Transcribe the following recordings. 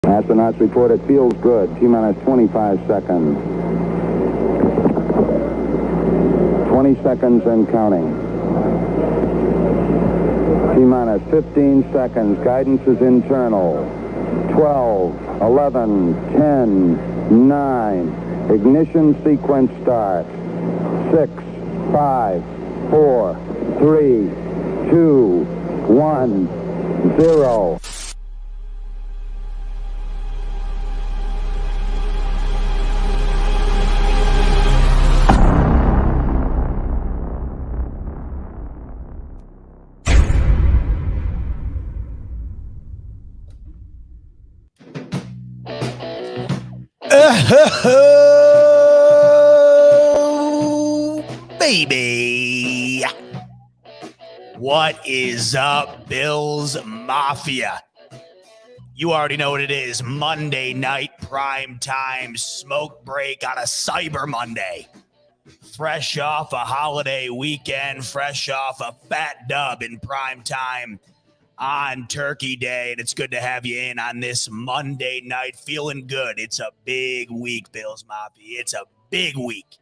Astronauts report it feels good. T-minus 25 seconds. 20 seconds and counting. T-minus 15 seconds. Guidance is internal. 12, 11, 10, 9. Ignition sequence starts. 6, 5, 4, 3, 2, 1, 0. Oh, baby. What is up, Bills Mafia? You already know what it is. Monday night prime time smoke break on a Cyber Monday. Fresh off a holiday weekend, fresh off a fat dub in prime time on Turkey Day, and it's good to have you in on this Monday night. Feeling good. It's a big week, Bills Mafia. It's a big week.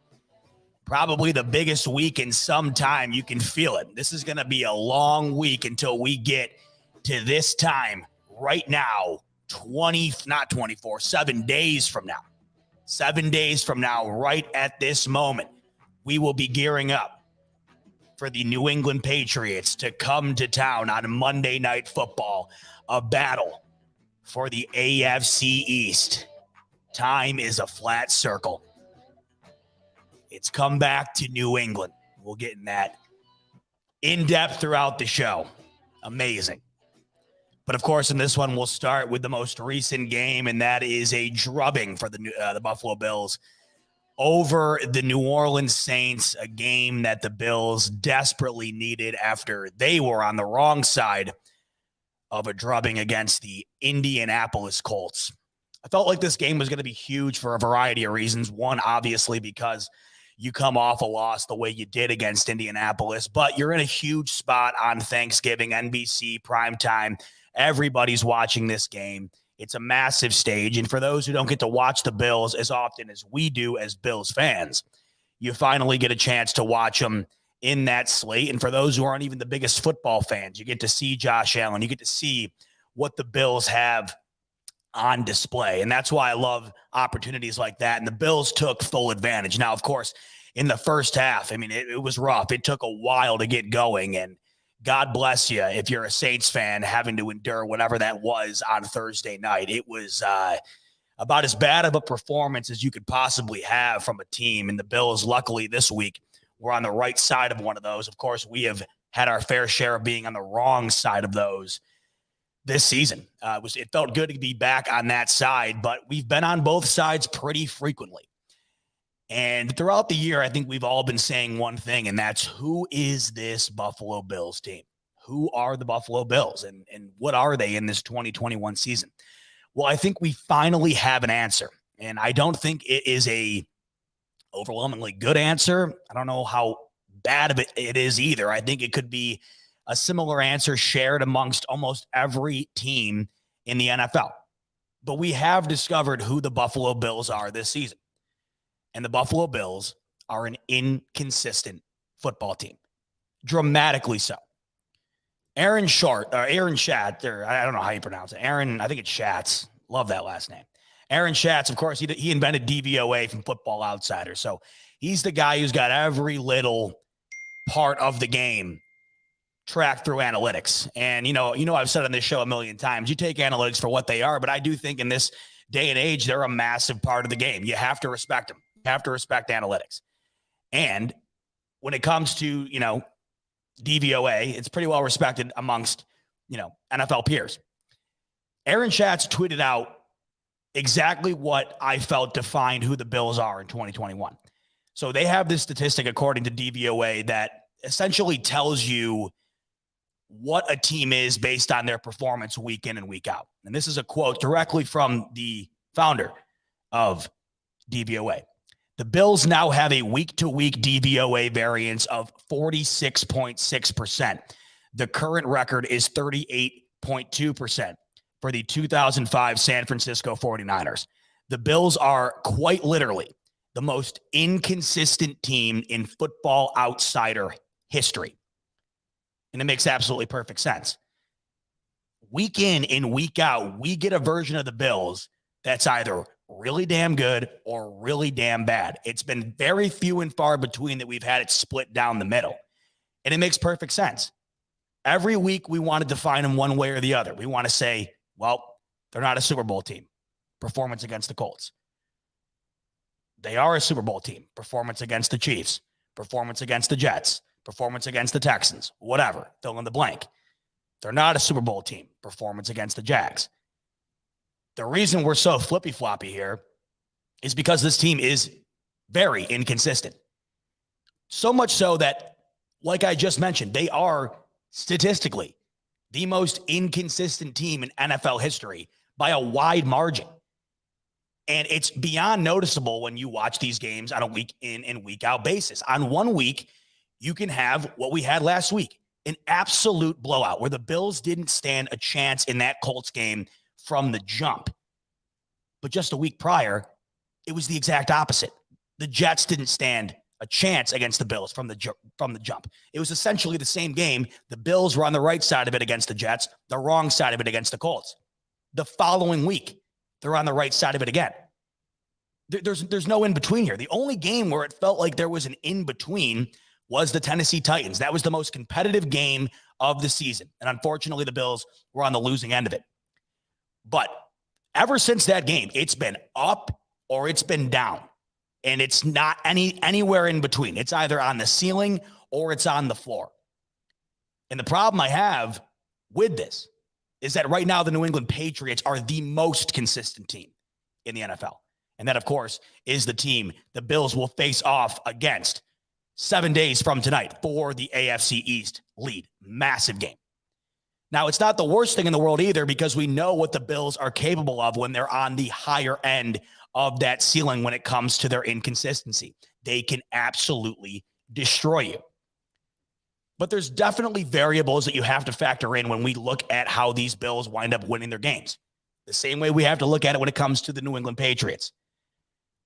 Probably the biggest week in some time. You can feel it. This is going to be a long week until we get to this time right now, 7 days from now. 7 days from now, right at this moment, we will be gearing up for the New England Patriots to come to town on Monday Night Football, a battle for the AFC East. Time is a flat circle. It's come back to New England. We'll get in that in depth throughout the show. Amazing. But of course, in this one, we'll start with the most recent game, and that is a drubbing for the Buffalo Bills over the New Orleans Saints, a game that the Bills desperately needed after they were on the wrong side of a drubbing against the Indianapolis Colts. I felt like this game was going to be huge for a variety of reasons. One, obviously, because you come off a loss the way you did against Indianapolis, but you're in a huge spot on Thanksgiving, NBC, primetime. Everybody's watching this game. It's a massive stage, and for those who don't get to watch the Bills as often as we do as Bills fans, you finally get a chance to watch them in that slate. And for those who aren't even the biggest football fans, you get to see Josh Allen. You get to see what the Bills have on display, and that's why I love opportunities like that, and the Bills took full advantage. Now, of course, in the first half, I mean, it was rough. It took a while to get going, and God bless you if you're a Saints fan having to endure whatever that was on Thursday night. It was about as bad of a performance as you could possibly have from a team. And the Bills, luckily this week, were on the right side of one of those. Of course, we have had our fair share of being on the wrong side of those this season. It felt good to be back on that side, but we've been on both sides pretty frequently. And throughout the year, I think we've all been saying one thing, and that's, who is this Buffalo Bills team? Who are the Buffalo Bills, and what are they in this 2021 season? Well, I think we finally have an answer, and I don't think it is a overwhelmingly good answer. I don't know how bad of it is either. I think it could be a similar answer shared amongst almost every team in the NFL. But we have discovered who the Buffalo Bills are this season. And the Buffalo Bills are an inconsistent football team. Dramatically so. Aaron Schatz, or I don't know how you pronounce it. I think it's Schatz. Love that last name. Aaron Schatz, of course, he invented DVOA from Football Outsider. So he's the guy who's got every little part of the game tracked through analytics. And, I've said on this show a million times, you take analytics for what they are, but I do think in this day and age, they're a massive part of the game. You have to respect them. You have to respect analytics. And when it comes to, DVOA, it's pretty well respected amongst, NFL peers. Aaron Schatz tweeted out exactly what I felt defined who the Bills are in 2021. So they have this statistic, according to DVOA, that essentially tells you what a team is based on their performance week in and week out. And this is a quote directly from the founder of DVOA. The Bills now have a week-to-week DVOA variance of 46.6%. The current record is 38.2%. for the 2005 San Francisco 49ers. The Bills are quite literally the most inconsistent team in Football Outsider history. And it makes absolutely perfect sense. Week in and week out, we get a version of the Bills that's either really damn good or really damn bad. It's been very few and far between that we've had it split down the middle. And it makes perfect sense. Every week we want to define them one way or the other. We want to say, well, they're not a Super Bowl team. Performance against the Colts. They are a Super Bowl team. Performance against the Chiefs. Performance against the Jets. Performance against the Texans. Whatever. Fill in the blank. They're not a Super Bowl team. Performance against the Jags. The reason we're so flippy-floppy here is because this team is very inconsistent. So much so that, like I just mentioned, they are statistically the most inconsistent team in NFL history by a wide margin. And it's beyond noticeable when you watch these games on a week in and week out basis. On one week, you can have what we had last week, an absolute blowout where the Bills didn't stand a chance in that Colts game from the jump. But just a week prior, it was the exact opposite. The Jets didn't stand a chance against the Bills from the jump. It was essentially the same game. The Bills were on the right side of it against the Jets, the wrong side of it against the Colts. The following week, they're on the right side of it again. There's no in between here. The only game where it felt like there was an in between was the Tennessee Titans. That was the most competitive game of the season. And unfortunately, the Bills were on the losing end of it. But ever since that game, it's been up or it's been down. And it's not anywhere in between. It's either on the ceiling or it's on the floor. And the problem I have with this is that right now the New England Patriots are the most consistent team in the NFL. And that, of course, is the team the Bills will face off against 7 days from tonight for the AFC East lead. Massive game. Now, it's not the worst thing in the world either because we know what the Bills are capable of when they're on the higher end of that ceiling when it comes to their inconsistency. They can absolutely destroy you. But there's definitely variables that you have to factor in when we look at how these Bills wind up winning their games. The same way we have to look at it when it comes to the New England Patriots.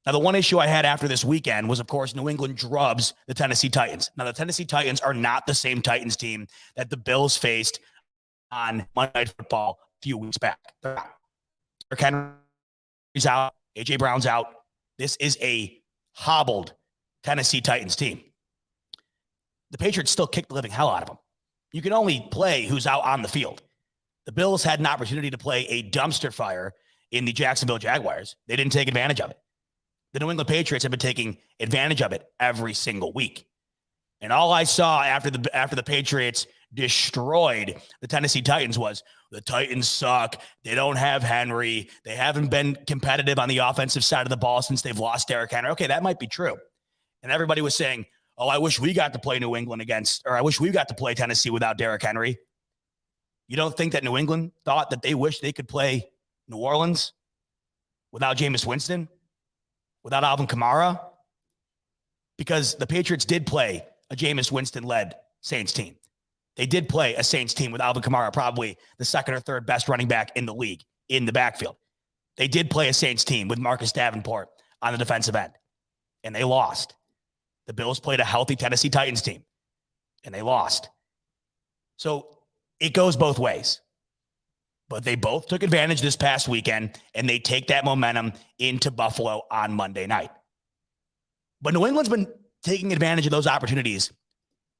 Now, the one issue I had after this weekend was, of course, New England drubs the Tennessee Titans. Now, the Tennessee Titans are not the same Titans team that the Bills faced on Monday Night Football a few weeks back. Derrick Henry's out. A.J. Brown's out. This is a hobbled Tennessee Titans team. The Patriots still kick the living hell out of them. You can only play who's out on the field. The Bills had an opportunity to play a dumpster fire in the Jacksonville Jaguars. They didn't take advantage of it. The New England Patriots have been taking advantage of it every single week. And all I saw after the Patriots destroyed the Tennessee Titans was the Titans suck. They don't have Henry. They haven't been competitive on the offensive side of the ball since they've lost Derrick Henry. Okay, that might be true. And everybody was saying, oh, I wish we got to play New England I wish we got to play Tennessee without Derrick Henry. You don't think that New England thought that they wish they could play New Orleans without Jameis Winston, without Alvin Kamara? Because the Patriots did play a Jameis Winston-led Saints team. They did play a Saints team with Alvin Kamara, probably the second or third best running back in the league in the backfield. They did play a Saints team with Marcus Davenport on the defensive end, and they lost. The Bills played a healthy Tennessee Titans team, and they lost. So it goes both ways. But they both took advantage this past weekend, and they take that momentum into Buffalo on Monday night. But New England's been taking advantage of those opportunities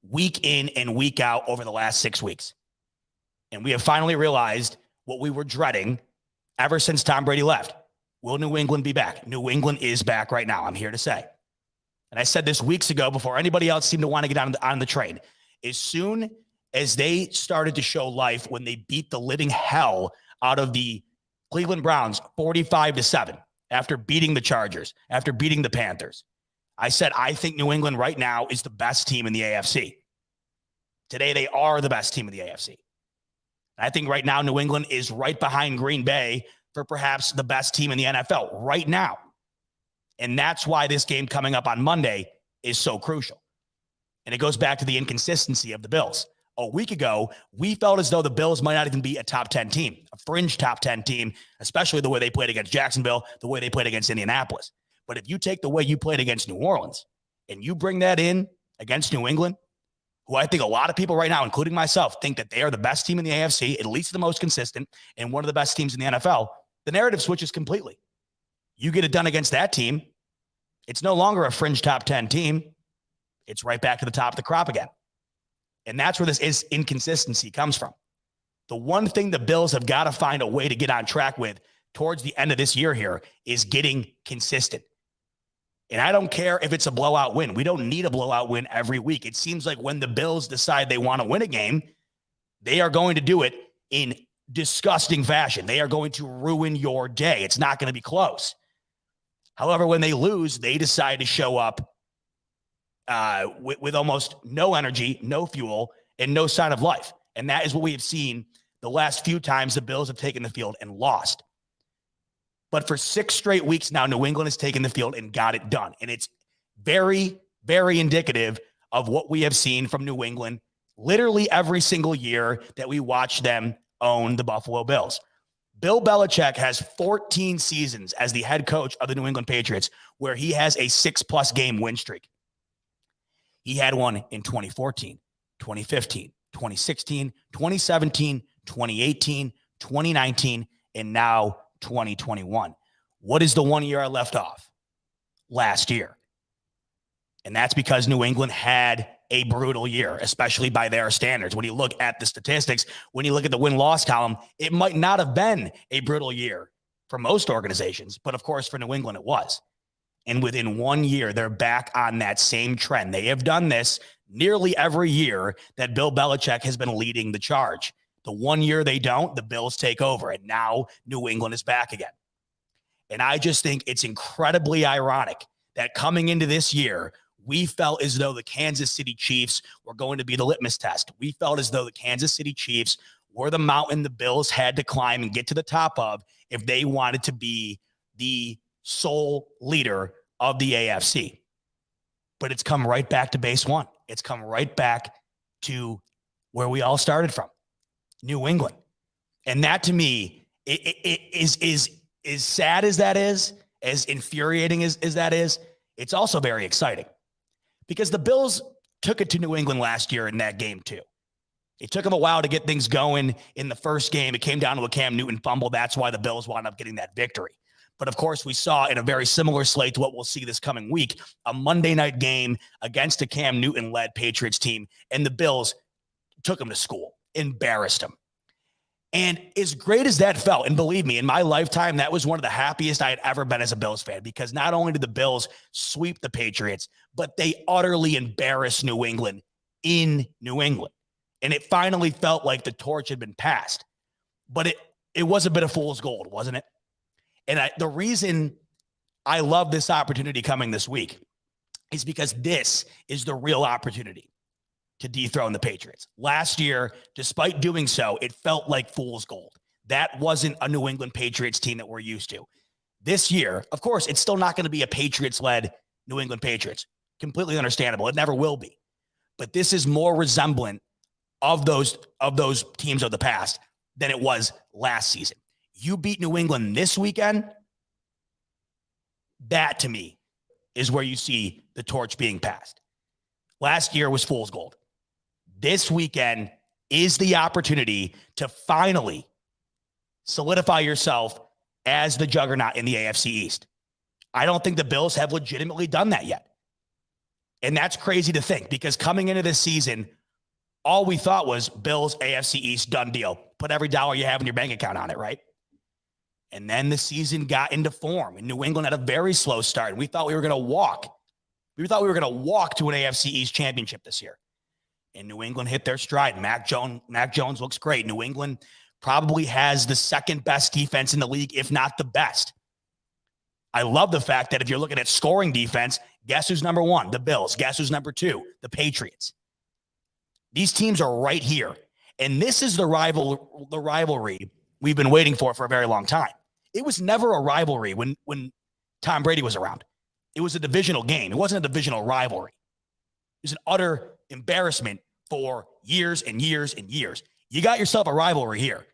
week in and week out over the last 6 weeks. And we have finally realized what we were dreading ever since Tom Brady left. Will New England be back? New England is back right now, I'm here to say. And I said this weeks ago before anybody else seemed to want to get on the train. As soon as they started to show life when they beat the living hell out of the Cleveland Browns 45-7 after beating the Chargers, after beating the Panthers, I said, I think New England right now is the best team in the AFC. Today, they are the best team in the AFC. I think right now, New England is right behind Green Bay for perhaps the best team in the NFL right now. And that's why this game coming up on Monday is so crucial. And it goes back to the inconsistency of the Bills. A week ago, we felt as though the Bills might not even be a top 10 team, a fringe top 10 team, especially the way they played against Jacksonville, the way they played against Indianapolis. But if you take the way you played against New Orleans and you bring that in against New England, who I think a lot of people right now, including myself, think that they are the best team in the AFC, at least the most consistent, and one of the best teams in the NFL, the narrative switches completely. You get it done against that team, it's no longer a fringe top 10 team. It's right back to the top of the crop again. And that's where this inconsistency comes from. The one thing the Bills have got to find a way to get on track with towards the end of this year here is getting consistent. And I don't care if it's a blowout win. We don't need a blowout win every week. It seems like when the Bills decide they want to win a game, they are going to do it in disgusting fashion. They are going to ruin your day. It's not going to be close. However, when they lose, they decide to show up with almost no energy, no fuel, and no sign of life. And that is what we have seen the last few times the Bills have taken the field and lost. But for 6 straight weeks now, New England has taken the field and got it done. And it's very, very indicative of what we have seen from New England literally every single year that we watch them own the Buffalo Bills. Bill Belichick has 14 seasons as the head coach of the New England Patriots where he has a 6+ game win streak. He had one in 2014, 2015, 2016, 2017, 2018, 2019, and now 2021. What is the 1 year I left off? Last year. And that's because New England had a brutal year, especially by their standards. When you look at the statistics, when you look at the win-loss column, it might not have been a brutal year for most organizations, but of course for New England it was. And within 1 year, they're back on that same trend. They have done this nearly every year that Bill Belichick has been leading the charge. The 1 year they don't, the Bills take over. And now New England is back again. And I just think it's incredibly ironic that coming into this year, we felt as though the Kansas City Chiefs were going to be the litmus test. We felt as though the Kansas City Chiefs were the mountain the Bills had to climb and get to the top of if they wanted to be the sole leader of the AFC. But it's come right back to base one. It's come right back to where we all started from, New England. And that to me it is as sad as that is, as infuriating as that is, it's also very exciting because the Bills took it to New England last year in that game too. It took them a while to get things going in the first game. It came down to a Cam Newton fumble. That's why the Bills wound up getting that victory. But of course, we saw in a very similar slate to what we'll see this coming week, a Monday night game against a Cam Newton-led Patriots team, and the Bills took them to school, embarrassed them. And as great as that felt, and believe me, in my lifetime, that was one of the happiest I had ever been as a Bills fan, because not only did the Bills sweep the Patriots, but they utterly embarrassed New England in New England. And it finally felt like the torch had been passed. But it was a bit of fool's gold, wasn't it? And the reason I love this opportunity coming this week is because this is the real opportunity to dethrone the Patriots. Last year, despite doing so, it felt like fool's gold. That wasn't a New England Patriots team that we're used to. This year, of course, it's still not going to be a Patriots-led New England Patriots. Completely understandable. It never will be. But this is more resemblant of those teams of the past than it was last season. You beat New England this weekend, that to me is where you see the torch being passed. Last year was fool's gold. This weekend is the opportunity to finally solidify yourself as the juggernaut in the AFC East. I don't think the Bills have legitimately done that yet. And that's crazy to think, because coming into this season, all we thought was Bills, AFC East, done deal. Put every dollar you have in your bank account on it, right? And then the season got into form, and New England had a very slow start. And we thought we were going to walk. We thought we were going to walk to an AFC East championship this year. And New England hit their stride. Mac Jones looks great. New England probably has the second best defense in the league, if not the best. I love the fact that if you're looking at scoring defense, guess who's number one? The Bills. Guess who's number two? The Patriots. These teams are right here. And this is the rivalry we've been waiting for a very long time. It was never a rivalry when Tom Brady was around. It was a divisional game. It wasn't a divisional rivalry. It was an utter embarrassment for years and years and years. You got yourself a rivalry here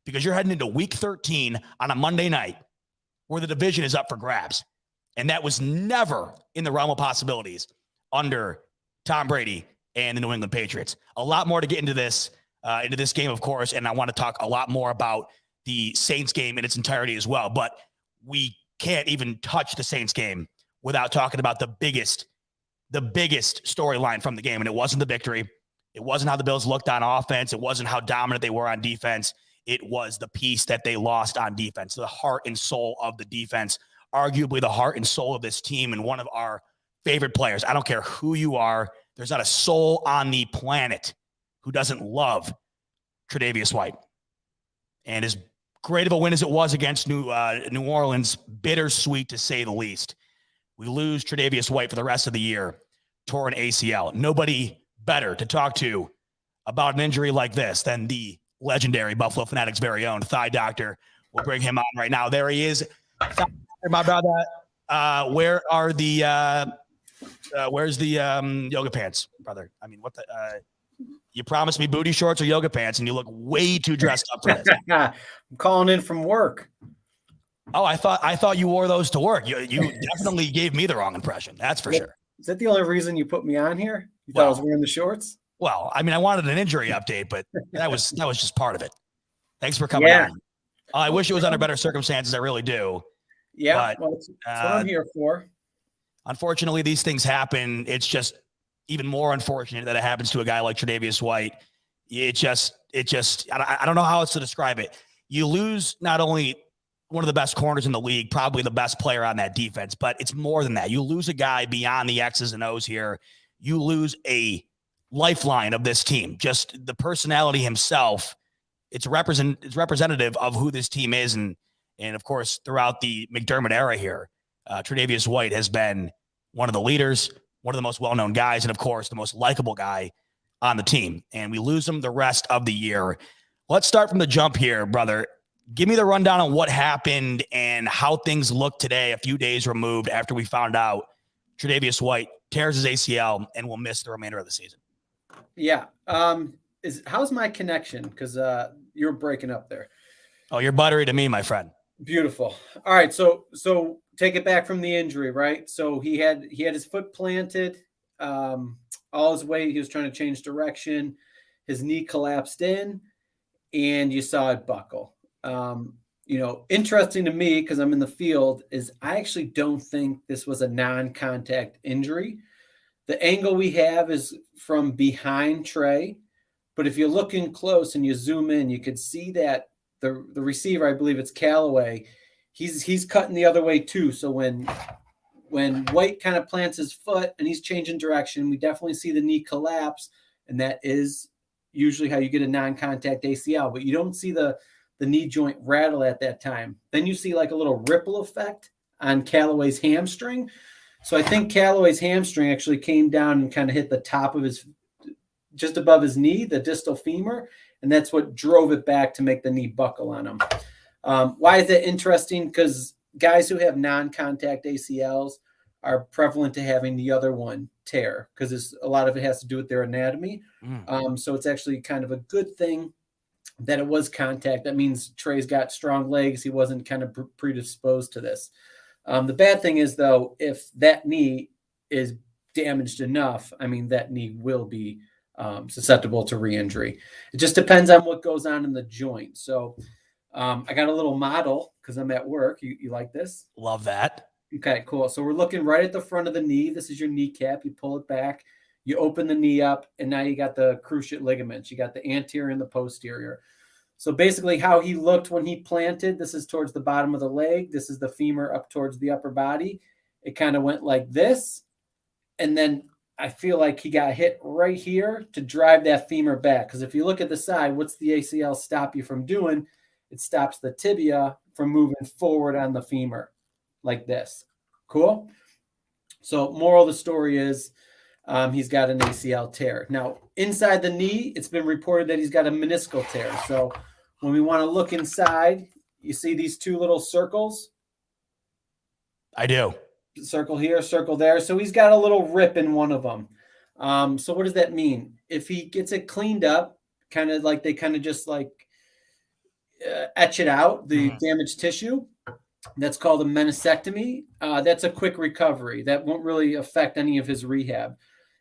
because you're heading into week 13 on a Monday night where the division is up for grabs. And that was never in the realm of possibilities under Tom Brady and the New England Patriots. A lot more to get into this game, of course, and I want to talk a lot more about the Saints game in its entirety as well. But we can't even touch the Saints game without talking about the biggest storyline from the game. And it wasn't the victory. It wasn't how the Bills looked on offense. It wasn't how dominant they were on defense. It was the piece that they lost on defense, the heart and soul of the defense, arguably the heart and soul of this team and one of our favorite players. I don't care who you are. There's not a soul on the planet who doesn't love Tre'Davious White. And as great of a win as it was against New Orleans, bittersweet to say the least. We lose Tre'Davious White for the rest of the year, torn ACL. Nobody better to talk to about an injury like this than the legendary Buffalo Fanatics' very own thigh doctor. We'll bring him on right now. There he is. My brother, where's the yoga pants, brother? I mean, what the you promised me booty shorts or yoga pants, and you look way too dressed up for this. I'm calling in from work. Oh, I thought you wore those to work. You definitely gave me the wrong impression. That's for sure. Is that the only reason you put me on here? You thought I was wearing the shorts? Well, I mean, I wanted an injury update, but that was just part of it. Thanks for coming on. I wish it was under better circumstances. I really do. Yeah, but, that's what I'm here for. Unfortunately, these things happen. It's just even more unfortunate that it happens to a guy like Tre'Davious White. I don't know how else to describe it. You lose not only one of the best corners in the league, probably the best player on that defense, but it's more than that. You lose a guy beyond the X's and O's here. You lose a lifeline of this team. Just the personality himself. It's representative of who this team is. And of course, throughout the McDermott era here, Tre'Davious White has been one of the leaders, one of the most well-known guys, and of course, the most likable guy on the team. And we lose him the rest of the year. Let's start from the jump here, brother. Give me the rundown on what happened and how things look today, a few days removed after we found out Tre'Davious White tears his ACL and will miss the remainder of the season. Yeah. How's my connection? Because you're breaking up there. Oh, you're buttery to me, my friend. Beautiful. All right. So take it back from the injury, right? So he had his foot planted all his weight. He was trying to change direction. His knee collapsed in, and you saw it buckle. Interesting to me, because I'm in the field, is I actually don't think this was a non-contact injury. The angle we have is from behind Trey, but if you're looking close and you zoom in, you could see that the receiver, I believe it's Callaway, he's cutting the other way too. So when White kind of plants his foot and he's changing direction, we definitely see the knee collapse, and that is usually how you get a non-contact ACL, but you don't see the knee joint rattle at that time. Then you see like a little ripple effect on Callaway's hamstring. So I think Callaway's hamstring actually came down and kind of hit the top of just above his knee, the distal femur, and that's what drove it back to make the knee buckle on him. Why is that interesting? Because guys who have non-contact ACLs are prevalent to having the other one tear, because a lot of it has to do with their anatomy. So it's actually kind of a good thing that it was contact. That means Trey's got strong legs. He wasn't kind of predisposed to this. The bad thing is, though, if that knee is damaged enough, I mean, that knee will be susceptible to re-injury. It just depends on what goes on in the joint. So I got a little model because I'm at work. You like this? Love that. Okay, cool. So we're looking right at the front of the knee. This is your kneecap. You pull it back. You open the knee up, and now you got the cruciate ligaments. You got the anterior and the posterior. So basically how he looked when he planted, this is towards the bottom of the leg. This is the femur up towards the upper body. It kind of went like this. And then I feel like he got hit right here to drive that femur back. Because if you look at the side, what's the ACL stop you from doing? It stops the tibia from moving forward on the femur like this. Cool? So moral of the story is he's got an ACL tear. Now, inside the knee, it's been reported that he's got a meniscal tear. So when we want to look inside, you see these two little circles? I do. Circle here, circle there. So he's got a little rip in one of them. So what does that mean? If he gets it cleaned up, kind of like they kind of just like etch it out, the damaged tissue, that's called a meniscectomy. That's a quick recovery. That won't really affect any of his rehab.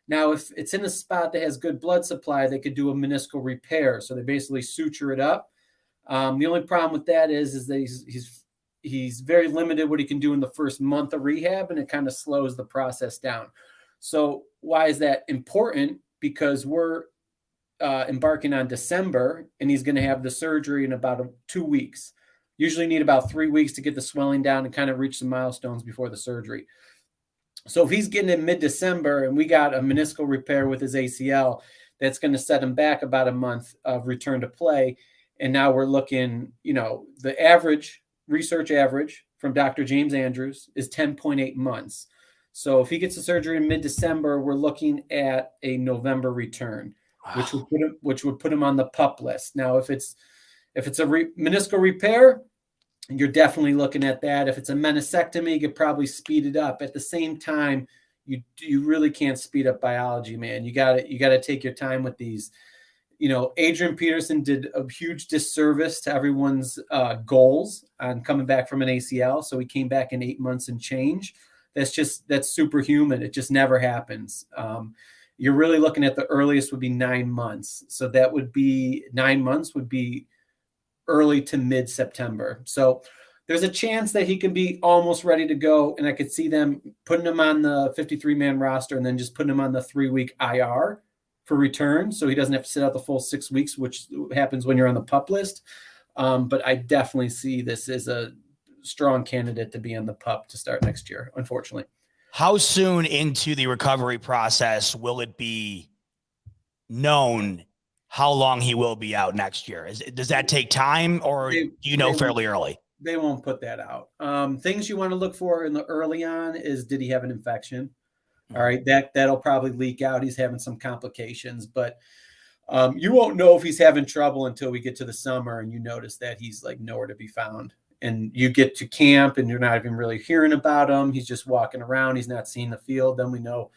Now, if it's in a spot that has good blood supply, they could do a meniscal repair. So they basically suture it up. The only problem with that is that he's very limited what he can do in the first month of rehab, and it kind of slows the process down. So why is that important? Because we're embarking on December, and he's going to have the surgery in about 2 weeks. Usually need about 3 weeks to get the swelling down and kind of reach some milestones before the surgery. So if he's getting in mid-December and we got a meniscal repair with his ACL, that's going to set him back about a month of return to play. And now we're looking, the average, research average from Dr. James Andrews is 10.8 months. So if he gets the surgery in mid-December, we're looking at a November return, wow, which would put him on the PUP list. Now, if it's a meniscal repair, you're definitely looking at that. If it's a meniscectomy, you could probably speed it up. At the same time, you really can't speed up biology, man. You got to take your time with these. Adrian Peterson did a huge disservice to everyone's goals on coming back from an ACL. So he came back in 8 months and change. That's superhuman. It just never happens. You're really looking at the earliest would be 9 months. So that would be 9 months would be early to mid-September. So there's a chance that he could be almost ready to go. And I could see them putting him on the 53-man roster and then just putting him on the 3-week IR for return. So he doesn't have to sit out the full 6 weeks, which happens when you're on the PUP list. But I definitely see this as a strong candidate to be on the PUP to start next year, unfortunately. How soon into the recovery process will it be known how long he will be out next year? Does that take time, or do you know fairly early? They won't put that out. Things you want to look for in the early on is, did he have an infection? All right, that'll probably leak out. He's having some complications, but you won't know if he's having trouble until we get to the summer and you notice that he's like nowhere to be found. And you get to camp and you're not even really hearing about him. He's just walking around. He's not seeing the field. Then we know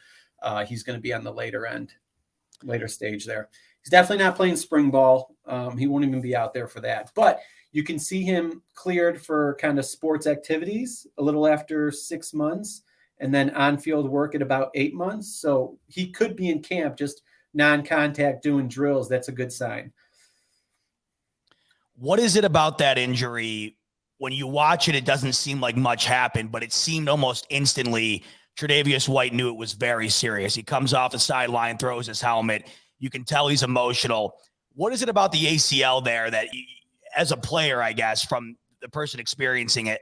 he's going to be on the later stage there. He's definitely not playing spring ball. He won't even be out there for that. But you can see him cleared for kind of sports activities a little after 6 months, and then on-field work at about 8 months. So he could be in camp, just non-contact doing drills. That's a good sign. What is it about that injury? When you watch it, it doesn't seem like much happened, but it seemed almost instantly Tre'Davious White knew it was very serious. He comes off the sideline, throws his helmet. You can tell he's emotional. What is it about the ACL there that, as a player, I guess, from the person experiencing it,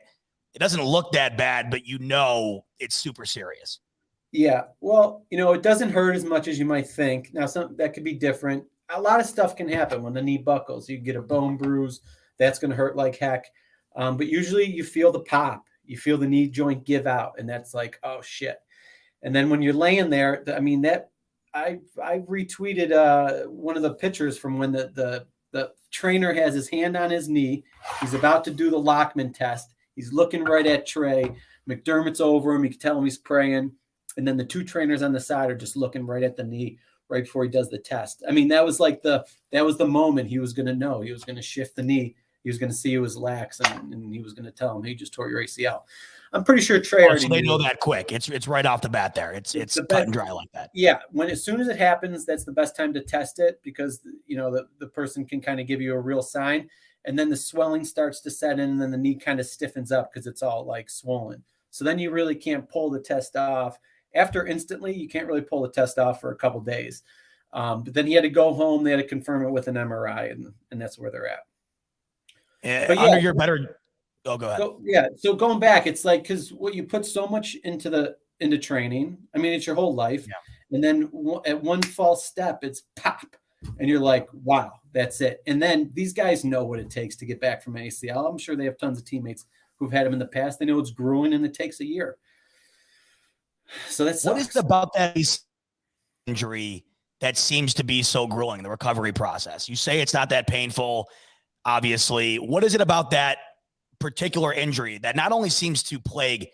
it doesn't look that bad, but it's super serious? Yeah, well, it doesn't hurt as much as you might think. Now, that could be different. A lot of stuff can happen when the knee buckles. You get a bone bruise. That's going to hurt like heck. But usually you feel the pop. You feel the knee joint give out, and that's like, oh, shit. And then when you're laying there, I retweeted one of the pictures from when the trainer has his hand on his knee. He's about to do the Lockman test. He's looking right at Trey. McDermott's over him. You can tell him he's praying. And then the two trainers on the side are just looking right at the knee right before he does the test. I mean, that was the moment he was going to know. He was going to shift the knee. He was going to see it was lax, and he was going to tell him, "Hey, you just tore your ACL." I'm pretty sure Trey already so they knew know that quick. It's right off the bat there. It's cut and dry like that. Yeah, as soon as it happens, that's the best time to test it, because the person can kind of give you a real sign, and then the swelling starts to set in, and then the knee kind of stiffens up because it's all like swollen. So then you really can't pull the test off. After instantly, you can't really pull the test off for a couple days. But then he had to go home. They had to confirm it with an MRI, and that's where they're at. But under your better, go ahead. So going back, it's like, because what you put so much into training. I mean, it's your whole life, and then at one false step, it's pop, and you're like, wow, that's it. And then these guys know what it takes to get back from an ACL. I'm sure they have tons of teammates who've had them in the past. They know it's grueling, and it takes a year. So that's what is it about that injury that seems to be so grueling, the recovery process? You say it's not that painful, obviously. What is it about that particular injury that not only seems to plague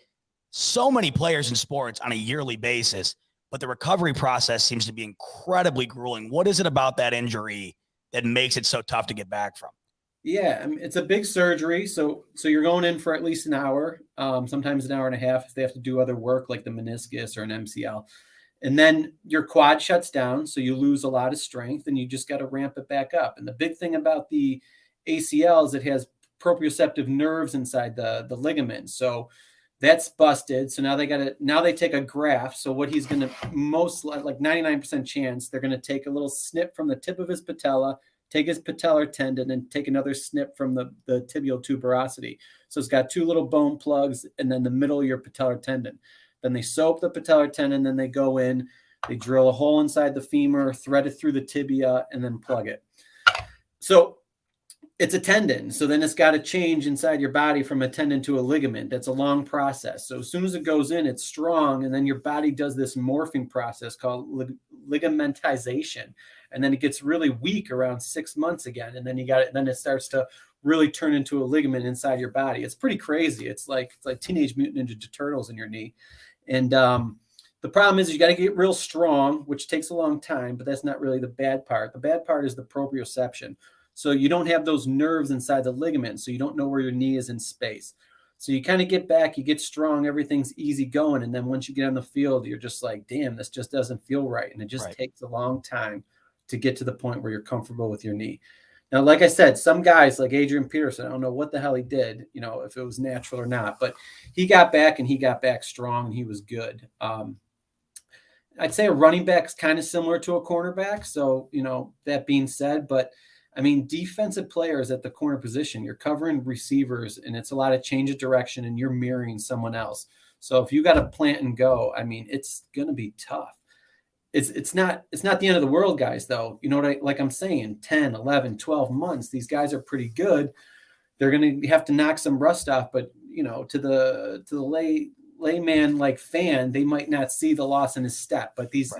so many players in sports on a yearly basis, but the recovery process seems to be incredibly grueling. What is it about that injury that makes it so tough to get back from? Yeah, I mean, it's a big surgery, so you're going in for at least an hour, sometimes an hour and a half if they have to do other work like the meniscus or an MCL. And then your quad shuts down, so you lose a lot of strength, and you just got to ramp it back up. And the big thing about the ACL is it has proprioceptive nerves inside the ligament, so that's busted. So now they take a graft. So what he's going to most like 99% chance they're going to take a little snip from the tip of his patella, take his patellar tendon, and take another snip from the tibial tuberosity. So it's got two little bone plugs and then the middle of your patellar tendon. Then they sew up the patellar tendon, then they go in, they drill a hole inside the femur, thread it through the tibia, and then plug it. So it's a tendon. So then it's got to change inside your body from a tendon to a ligament. That's a long process. So as soon as it goes in, it's strong. And then your body does this morphing process called ligamentization. And then it gets really weak around 6 months again. And then then it starts to really turn into a ligament inside your body. It's pretty crazy. It's like Teenage Mutant Ninja Turtles in your knee. And the problem is you got to get real strong, which takes a long time, but that's not really the bad part. The bad part is the proprioception. So you don't have those nerves inside the ligament, so you don't know where your knee is in space. So you kind of get back, you get strong, everything's easy going. And then once you get on the field, you're just like, damn, this just doesn't feel right. And it just takes a long time to get to the point where you're comfortable with your knee. Now, like I said, some guys like Adrian Peterson, I don't know what the hell he did, if it was natural or not, but he got back and he got back strong and he was good. I'd say a running back is kind of similar to a cornerback. So, that being said, but I mean, defensive players at the corner position, you're covering receivers and it's a lot of change of direction and you're mirroring someone else. So if you got to plant and go, I mean, it's going to be tough. It's not the end of the world, guys, though. You know what like I'm saying, 10, 11, 12 months, these guys are pretty good. They're going to have to knock some rust off, but to the layman like fan, they might not see the loss in his step, but these,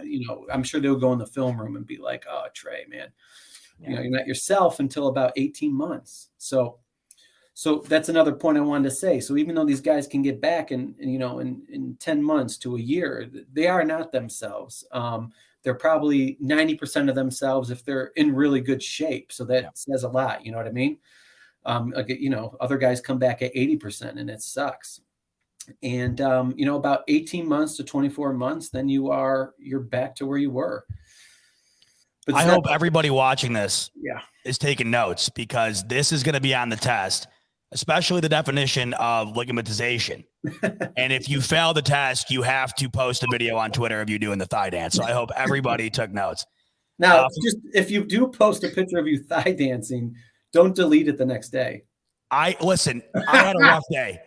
I'm sure they'll go in the film room and be like, "Oh, Trey, man, you're not yourself until about 18 months. So that's another point I wanted to say. So even though these guys can get back in 10 months to a year, they are not themselves. They're probably 90% of themselves if they're in really good shape. So that says a lot. You know what I mean? Other guys come back at 80% and it sucks. And, about 18 months to 24 months, then you're back to where you were. But I hope everybody watching this Yeah. is taking notes because this is going to be on the test, especially the definition of ligamentization. And if you fail the test, you have to post a video on Twitter of you doing the thigh dance. So I hope everybody took notes. Now, just if you do post a picture of you thigh dancing, don't delete it the next day. I had a rough day.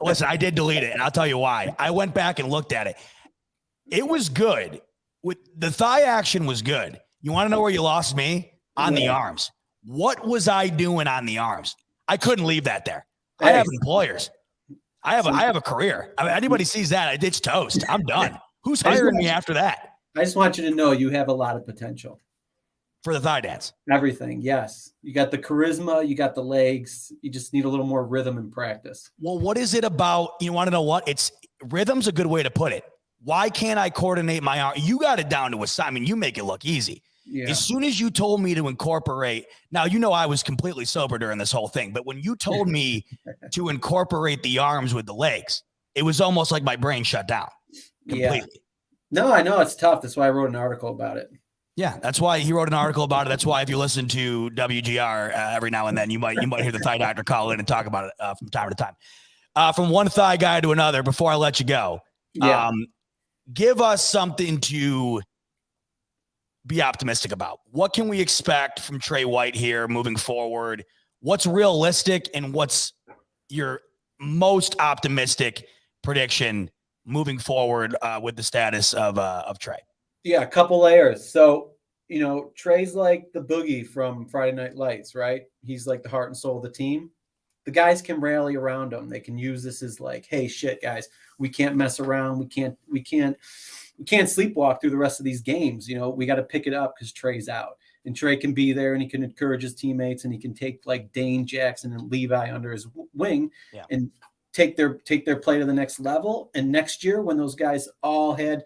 Listen, I did delete it, and I'll tell you why. I went back and looked at it. It was good. With the thigh action was good. You want to know where you lost me? On the arms. What was I doing on the arms? I couldn't leave that there. I have employers. I have a career. I mean, anybody sees that, it's toast. I'm done. Who's hiring me after that? I just want you to know you have a lot of potential. For the thigh dance. Everything, yes. You got the charisma, you got the legs. You just need a little more rhythm and practice. Well, what is it about? You want to know what? Rhythm's a good way to put it. Why can't I coordinate my arm? You got it down to a science. I mean, you make it look easy. Yeah. As soon as you told me to incorporate, now, I was completely sober during this whole thing, but when you told me to incorporate the arms with the legs, it was almost like my brain shut down completely. Yeah. No, I know it's tough. That's why I wrote an article about it. Yeah, that's why he wrote an article about it. That's why if you listen to WGR every now and then, you might hear the thigh doctor call in and talk about it from time to time. From one thigh guy to another, before I let you go, give us something to be optimistic about. What can we expect from Trey White here moving forward? What's realistic and what's your most optimistic prediction moving forward with the status of Trey? Yeah, a couple layers. So, Trey's like the Boogie from Friday Night Lights, right? He's like the heart and soul of the team. The guys can rally around him. They can use this as like, hey, shit, guys, we can't mess around. We can't sleepwalk through the rest of these games. We got to pick it up because Trey's out. And Trey can be there and he can encourage his teammates and he can take like Dane Jackson and Levi under his wing and take their play to the next level. And next year, when those guys all had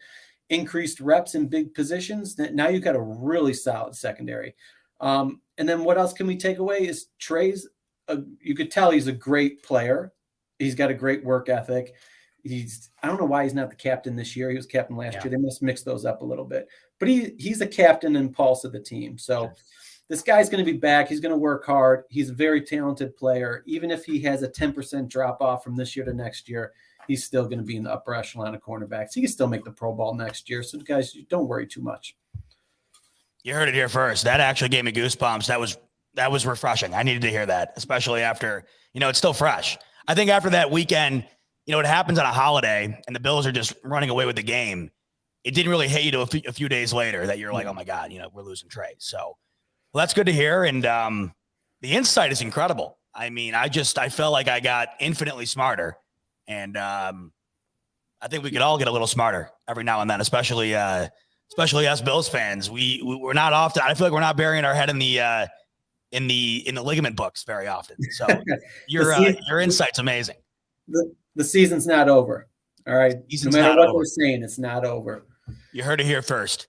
increased reps in big positions, then now you've got a really solid secondary. And then what else can we take away is Trey's, you could tell he's a great player. He's got a great work ethic. I don't know why he's not the captain this year. He was captain last year. They must mix those up a little bit. But he's the captain and pulse of the team. So this guy's going to be back. He's going to work hard. He's a very talented player. Even if he has a 10% drop off from this year to next year, he's still going to be in the upper echelon of cornerbacks. He can still make the Pro Bowl next year. So, guys, don't worry too much. You heard it here first. That actually gave me goosebumps. That was refreshing. I needed to hear that, especially after, it's still fresh. I think after that weekend, it happens on a holiday and the Bills are just running away with the game. It didn't really hit you to a few days later that you're like, oh my God, we're losing Trey. So, well, that's good to hear. And the insight is incredible. I mean, I felt like I got infinitely smarter. And I think we could all get a little smarter every now and then, especially us Bills fans. We're not often. I feel like we're not burying our head in the ligament books very often. So your insight's amazing. The season's not over. All right. No matter what we're saying, it's not over. You heard it here first.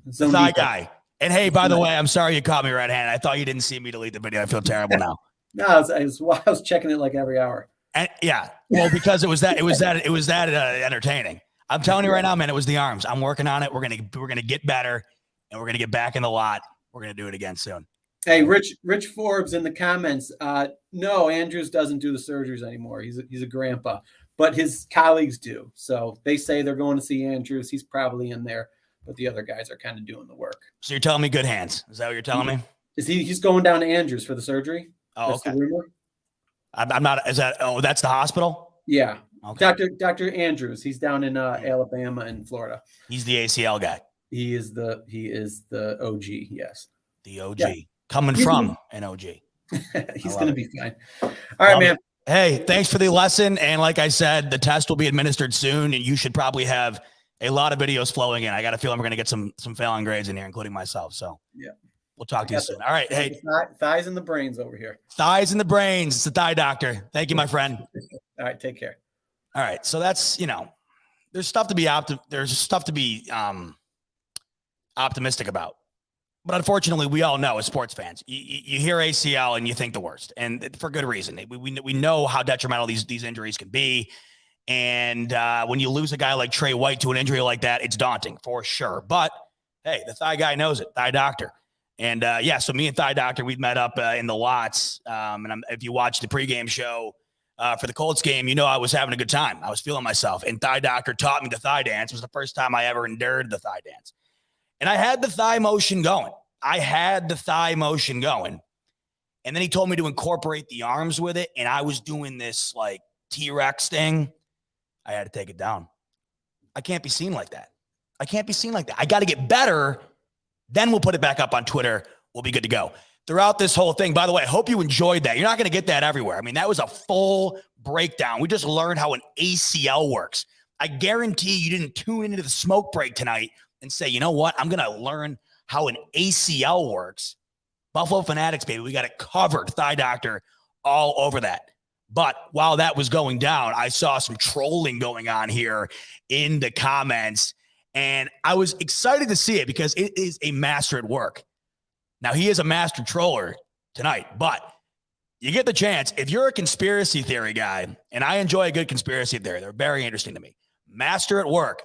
The thigh guy. And hey, by the way, I'm sorry you caught me red-handed. I thought you didn't see me delete the video. I feel terrible now. No, I was checking it like every hour. And yeah, well, because it was that entertaining. I'm telling you right now, man, it was the arms. I'm working on it. We're gonna get better, and we're gonna get back in the lot. We're gonna do it again soon. Hey, Rich Forbes in the comments. No, Andrews doesn't do the surgeries anymore. He's a grandpa, but his colleagues do. So they say they're going to see Andrews. He's probably in there, but the other guys are kind of doing the work. So you're telling me good hands? Is that what you're telling me? He's going down to Andrews for the surgery? Oh, that's okay. The rumor? I'm not. Is that? Oh, that's the hospital. Yeah. Okay. Dr. Andrews. He's down in Alabama and Florida. He's the ACL guy. He is the OG. Yes. The OG coming from an OG. He's going to be fine. All right, man. Hey, thanks for the lesson. And like I said, the test will be administered soon, and you should probably have a lot of videos flowing in. I got a feeling we're going to get some failing grades in here, including myself. So yeah. We'll talk to you soon. All right. Hey, thighs and the brains over here. Thighs and the brains. It's the thigh doctor. Thank you, my friend. All right. Take care. All right. So that's, there's stuff to be optimistic about. But unfortunately, we all know as sports fans, you hear ACL and you think the worst, and for good reason. We know how detrimental these injuries can be. And when you lose a guy like Trey White to an injury like that, it's daunting for sure. But hey, the thigh guy knows it. Thigh doctor. And so me and Thigh Doctor, we've met up in the lots. And if you watch the pregame show for the Colts game, I was having a good time. I was feeling myself. And Thigh Doctor taught me the thigh dance. It was the first time I ever endured the thigh dance. And I had the thigh motion going. And then he told me to incorporate the arms with it. And I was doing this like T-Rex thing. I had to take it down. I can't be seen like that. I got to get better. Then we'll put it back up on Twitter. We'll be good to go. Throughout this whole thing, by the way, I hope you enjoyed that. You're not going to get that everywhere. I mean, that was a full breakdown. We just learned how an ACL works. I guarantee you didn't tune into the smoke break tonight and say, you know what? I'm going to learn how an ACL works. Buffalo Fanatics, baby. We got it covered. Thigh Doctor all over that. But while that was going down, I saw some trolling going on here in the comments. And I was excited to see it because it is a master at work. Now, he is a master troller tonight, but you get the chance. If you're a conspiracy theory guy, and I enjoy a good conspiracy theory, they're very interesting to me. Master at Work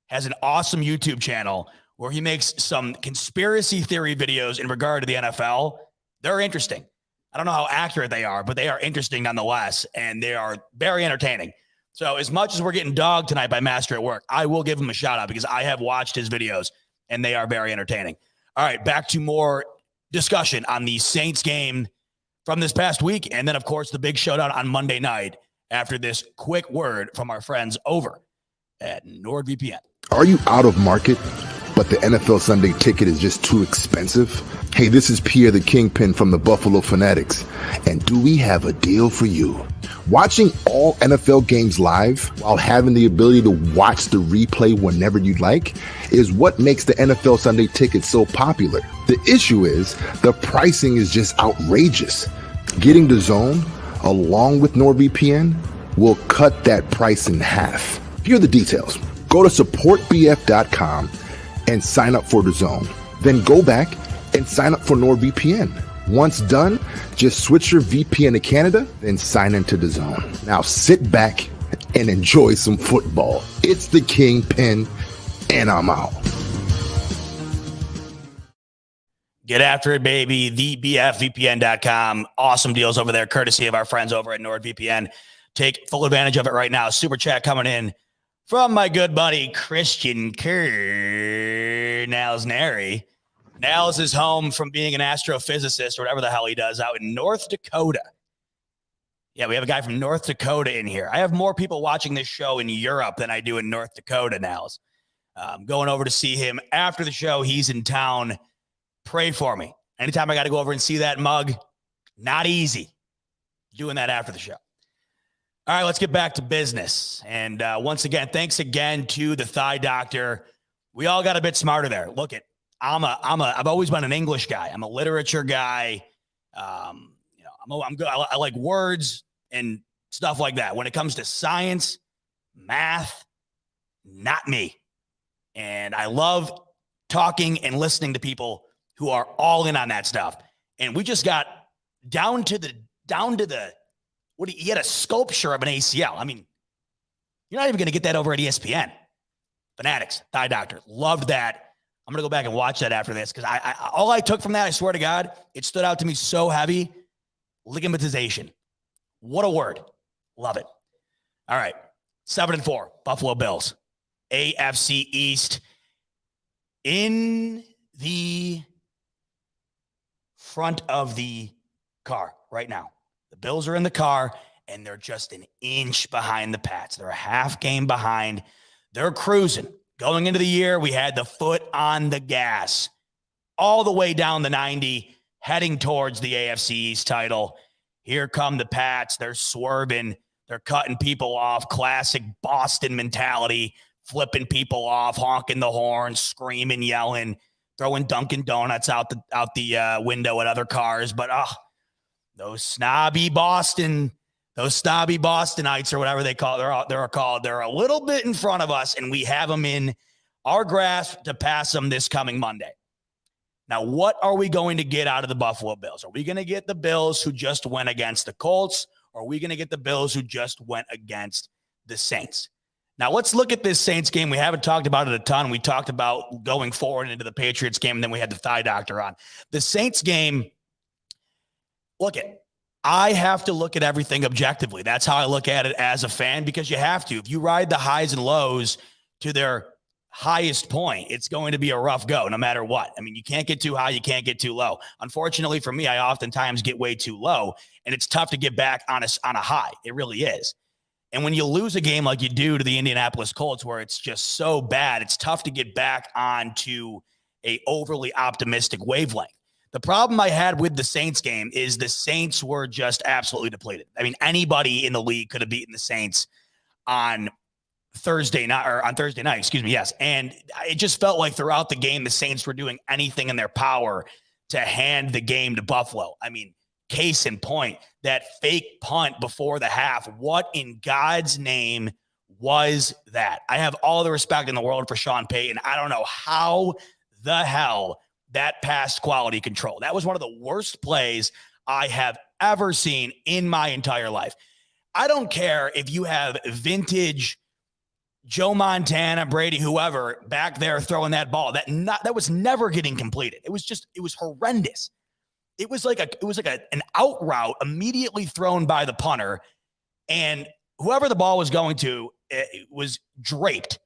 has an awesome YouTube channel where he makes some conspiracy theory videos in regard to the NFL. They're interesting. I don't know how accurate they are, but they are interesting nonetheless, and they are very entertaining. So as much as we're getting dogged tonight by Master at Work, I will give him a shout out because I have watched his videos and they are very entertaining. All right, back to more discussion on the Saints game from this past week. And then, of course, the big showdown on Monday night after this quick word from our friends over at NordVPN. Are you out of market, but the NFL Sunday ticket is just too expensive? Hey, this is Pierre the Kingpin from the Buffalo Fanatics, and do we have a deal for you? Watching all NFL games live while having the ability to watch the replay whenever you'd like is what makes the NFL Sunday ticket so popular. The issue is the pricing is just outrageous. Getting DAZN along with NordVPN will cut that price in half. Here are the details. Go to supportbf.com and sign up for DAZN. Then go back and sign up for NordVPN. Once done, just switch your VPN to Canada and sign into DAZN. Now sit back and enjoy some football. It's the Kingpin, and I'm out. Get after it, baby. TheBFVPN.com. Awesome deals over there, courtesy of our friends over at NordVPN. Take full advantage of it right now. Super chat coming in from my good buddy, Christian Kerr. Nary. Nels is home from being an astrophysicist or whatever the hell he does out in North Dakota. Yeah, we have a guy from North Dakota in here. I have more people watching this show in Europe than I do in North Dakota, Nels. I'm going over to see him after the show. He's in town. Pray for me. Anytime I got to go over and see that mug, not easy. Doing that after the show. All right, let's get back to business. And once again, thanks again to the Thigh Doctor. We all got a bit smarter there. Look at. I've always been an English guy. I'm a literature guy. I'm good. I like words and stuff like that. When it comes to science, math, not me. And I love talking and listening to people who are all in on that stuff. And we just got down to the he had a sculpture of an ACL. I mean, you're not even going to get that over at ESPN. Fanatics, Thigh Doctor, loved that. I'm going to go back and watch that after this because all I took from that, I swear to God, it stood out to me so heavy. Ligamentization. What a word. Love it. All right. 7-4, Buffalo Bills. AFC East in the front of the car right now. The Bills are in the car, and they're just an inch behind the Pats. They're a half game behind. They're cruising. Going into the year, we had the foot on the gas all the way down the 90, heading towards the AFC East title. Here come the Pats. They're swerving. They're cutting people off. Classic Boston mentality, flipping people off, honking the horn, screaming, yelling, throwing Dunkin' Donuts out the window at other cars. But those snobby Bostonites or whatever they call it, they're a little bit in front of us, and we have them in our grasp to pass them this coming Monday. Now, what are we going to get out of the Buffalo Bills? Are we going to get the Bills who just went against the Colts, or are we going to get the Bills who just went against the Saints? Now, let's look at this Saints game. We haven't talked about it a ton. We talked about going forward into the Patriots game, and then we had the Thigh Doctor on. The Saints game, I have to look at everything objectively. That's how I look at it as a fan, because you have to. If you ride the highs and lows to their highest point, it's going to be a rough go no matter what. I mean, you can't get too high, you can't get too low. Unfortunately for me, I oftentimes get way too low, and it's tough to get back on a high. It really is. And when you lose a game like you do to the Indianapolis Colts, where it's just so bad, it's tough to get back onto a overly optimistic wavelength. The problem I had with the Saints game is the Saints were just absolutely depleted. I mean, anybody in the league could have beaten the Saints on Thursday night, excuse me. Yes. And it just felt like throughout the game, the Saints were doing anything in their power to hand the game to Buffalo. I mean, case in point, that fake punt before the half. What in God's name was that? I have all the respect in the world for Sean Payton. I don't know how the hell that passed quality control. That was one of the worst plays I have ever seen in my entire life. I don't care if you have vintage Joe Montana, Brady, whoever back there throwing that ball. That was never getting completed. It was horrendous. It was like an out route immediately thrown by the punter, and whoever the ball was going to, it was draped,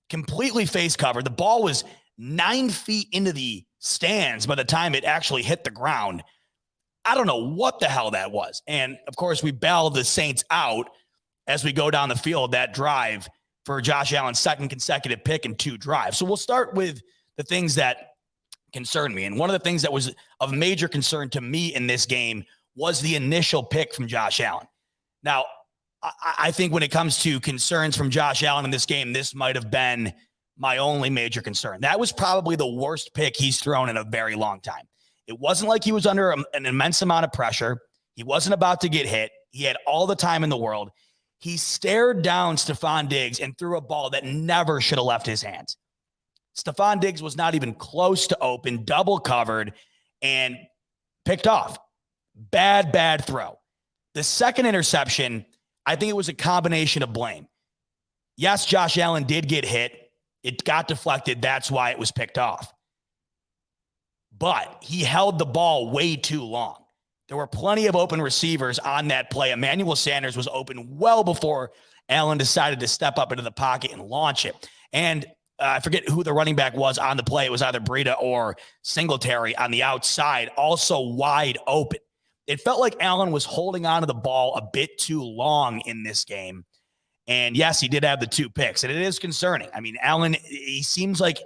completely face covered. The ball was 9 feet into the stands by the time it actually hit the ground. I don't know what the hell that was. And of course, we bailed the Saints out as we go down the field that drive for Josh Allen's second consecutive pick in 2 drives. So we'll start with the things that concern me. And one of the things that was of major concern to me in this game was the initial pick from Josh Allen. Now, I think when it comes to concerns from Josh Allen in this game, this might have been my only major concern. That was probably the worst pick he's thrown in a very long time. It wasn't like he was under an immense amount of pressure. He wasn't about to get hit. He had all the time in the world. He stared down Stephon Diggs and threw a ball that never should have left his hands. Stephon Diggs was not even close to open, double covered, and picked off. Bad throw. The second interception, I think it was a combination of blame. Yes, Josh Allen did get hit. It got deflected. That's why it was picked off. But he held the ball way too long. There were plenty of open receivers on that play. Emmanuel Sanders was open well before Allen decided to step up into the pocket and launch it. And I forget who the running back was on the play. It was either Breida or Singletary on the outside, also wide open. It felt like Allen was holding on to the ball a bit too long in this game. And yes, he did have the 2 picks, and it is concerning. I mean, Allen, he seems like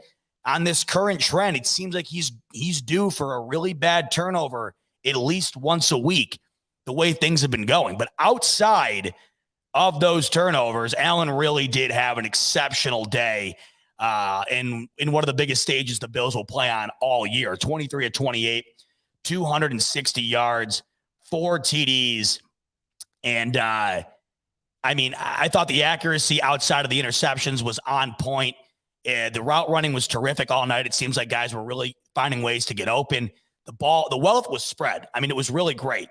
on this current trend, it seems like he's due for a really bad turnover at least once a week, the way things have been going. But outside of those turnovers, Allen really did have an exceptional day in one of the biggest stages the Bills will play on all year. 23 of 28, 260 yards, 4 TDs. And I thought the accuracy outside of the interceptions was on point. The route running was terrific all night. It seems like guys were really finding ways to get open. The wealth was spread. I mean, it was really great.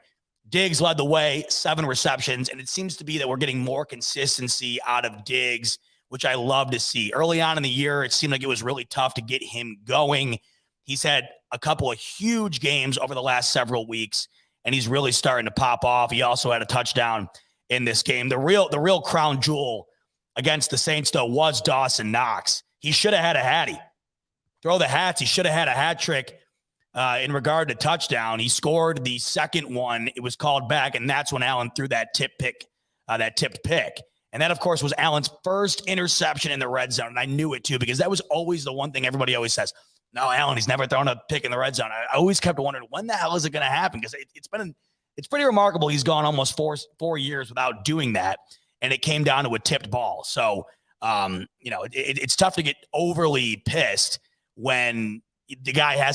Diggs led the way, 7 receptions, and it seems to be that we're getting more consistency out of Diggs, which I love to see. Early on in the year, it seemed like it was really tough to get him going. He's had a couple of huge games over the last several weeks, and he's really starting to pop off. He also had a touchdown in this game. The real crown jewel against the Saints, though, was Dawson Knox. He should have had a hattie. Throw the hats. He should have had a hat trick. In regard to touchdown, he scored the second one. It was called back, and that's when Allen threw that tipped pick. And that, of course, was Allen's first interception in the red zone. And I knew it, too, because that was always the one thing everybody always says. No, Allen, he's never thrown a pick in the red zone. I always kept wondering, when the hell is it going to happen? Because it's pretty remarkable. He's gone almost four years without doing that, and it came down to a tipped ball. So, it's tough to get overly pissed when the guy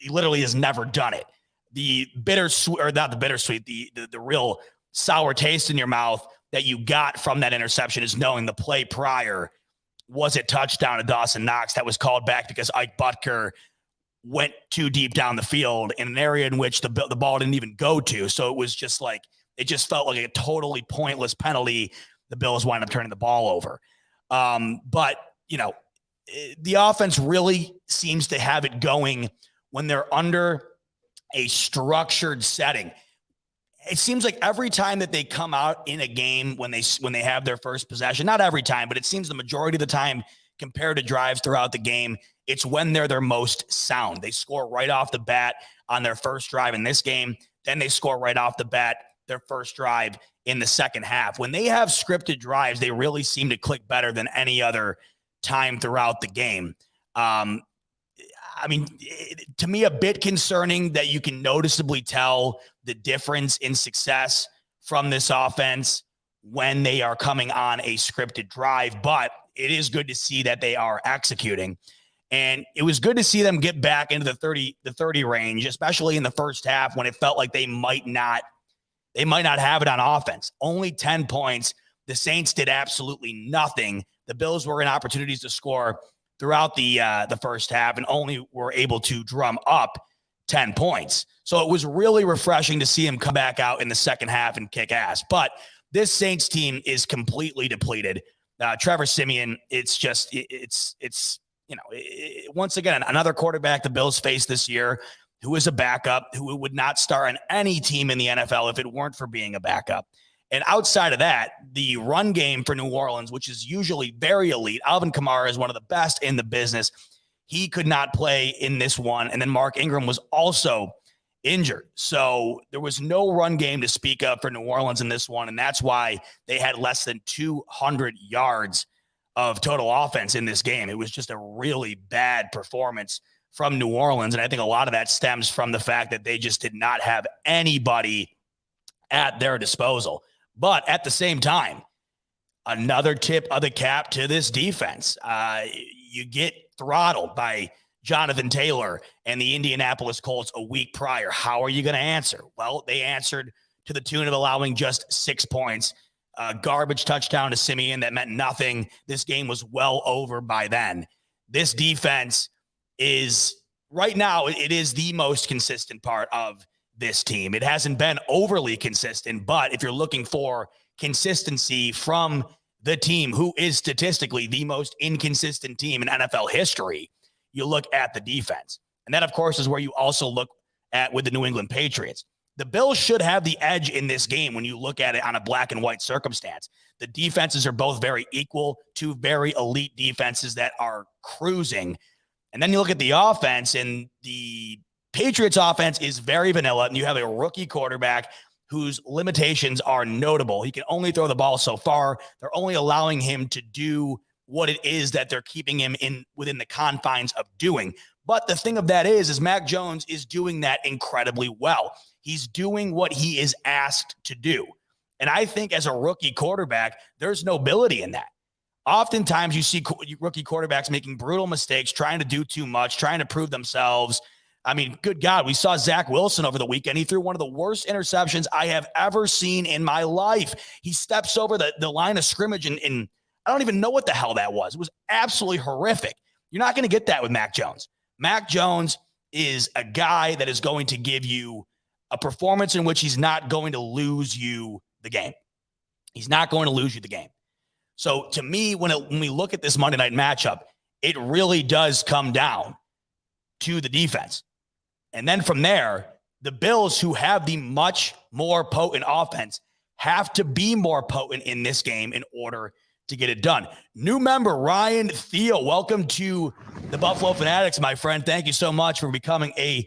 he literally has never done it. The real sour taste in your mouth that you got from that interception is knowing the play prior was a touchdown to Dawson Knox that was called back because Ike Butker went too deep down the field in an area in which the ball didn't even go to. So it was just like, it just felt like a totally pointless penalty. The Bills wind up turning the ball over. But the offense really seems to have it going when they're under a structured setting. It seems like every time that they come out in a game when they have their first possession, not every time, but it seems the majority of the time compared to drives throughout the game, it's when they're their most sound. They score right off the bat on their first drive in this game. Then they score right off the bat their first drive in the second half. When they have scripted drives, they really seem to click better than any other time throughout the game. To me, a bit concerning that you can noticeably tell the difference in success from this offense when they are coming on a scripted drive, but it is good to see that they are executing. And it was good to see them get back into the 30 range, especially in the first half when it felt like they might not have it on offense. Only 10 points. The Saints did absolutely nothing. The Bills were in opportunities to score throughout the first half and only were able to drum up 10 points. So it was really refreshing to see him come back out in the second half and kick ass. But this Saints team is completely depleted. Trevor Siemian, once again, another quarterback the Bills faced this year who is a backup, who would not start on any team in the NFL if it weren't for being a backup. And outside of that, the run game for New Orleans, which is usually very elite, Alvin Kamara is one of the best in the business. He could not play in this one. And then Mark Ingram was also injured. So there was no run game to speak of for New Orleans in this one. And that's why they had less than 200 yards of total offense in this game. It was just a really bad performance from New Orleans. And I think a lot of that stems from the fact that they just did not have anybody at their disposal. But at the same time, another tip of the cap to this defense. You get throttled by Jonathan Taylor and the Indianapolis Colts a week prior. How are you going to answer? Well, they answered to the tune of allowing just 6 points garbage touchdown to Simeon that meant nothing. This game was well over by then. This defense is right now, it is the most consistent part of this team. It hasn't been overly consistent, but if you're looking for consistency from the team who is statistically the most inconsistent team in NFL history, you look at the defense. And that, of course, is where you also look at with the New England Patriots. The Bills should have the edge in this game when you look at it on a black and white circumstance. The defenses are both very equal, two very elite defenses that are cruising. And then you look at the offense, and the Patriots offense is very vanilla, and you have a rookie quarterback whose limitations are notable. He can only throw the ball so far. They're only allowing him to do what it is that they're keeping him in within the confines of doing. But the thing of that is Mac Jones is doing that incredibly well. He's doing what he is asked to do. And I think as a rookie quarterback, there's nobility in that. Oftentimes you see rookie quarterbacks making brutal mistakes, trying to do too much, trying to prove themselves. I mean, good God, we saw Zach Wilson over the weekend. He threw one of the worst interceptions I have ever seen in my life. He steps over the line of scrimmage, and I don't even know what the hell that was. It was absolutely horrific. You're not going to get that with Mac Jones. Mac Jones is a guy that is going to give you a performance in which he's not going to lose you the game. He's not going to lose you the game. So to me, when we look at this Monday night matchup, it really does come down to the defense. And then from there, the Bills, who have the much more potent offense, have to be more potent in this game in order to get it done. New member, Ryan Theo, welcome to the Buffalo Fanatics, my friend. Thank you so much for becoming a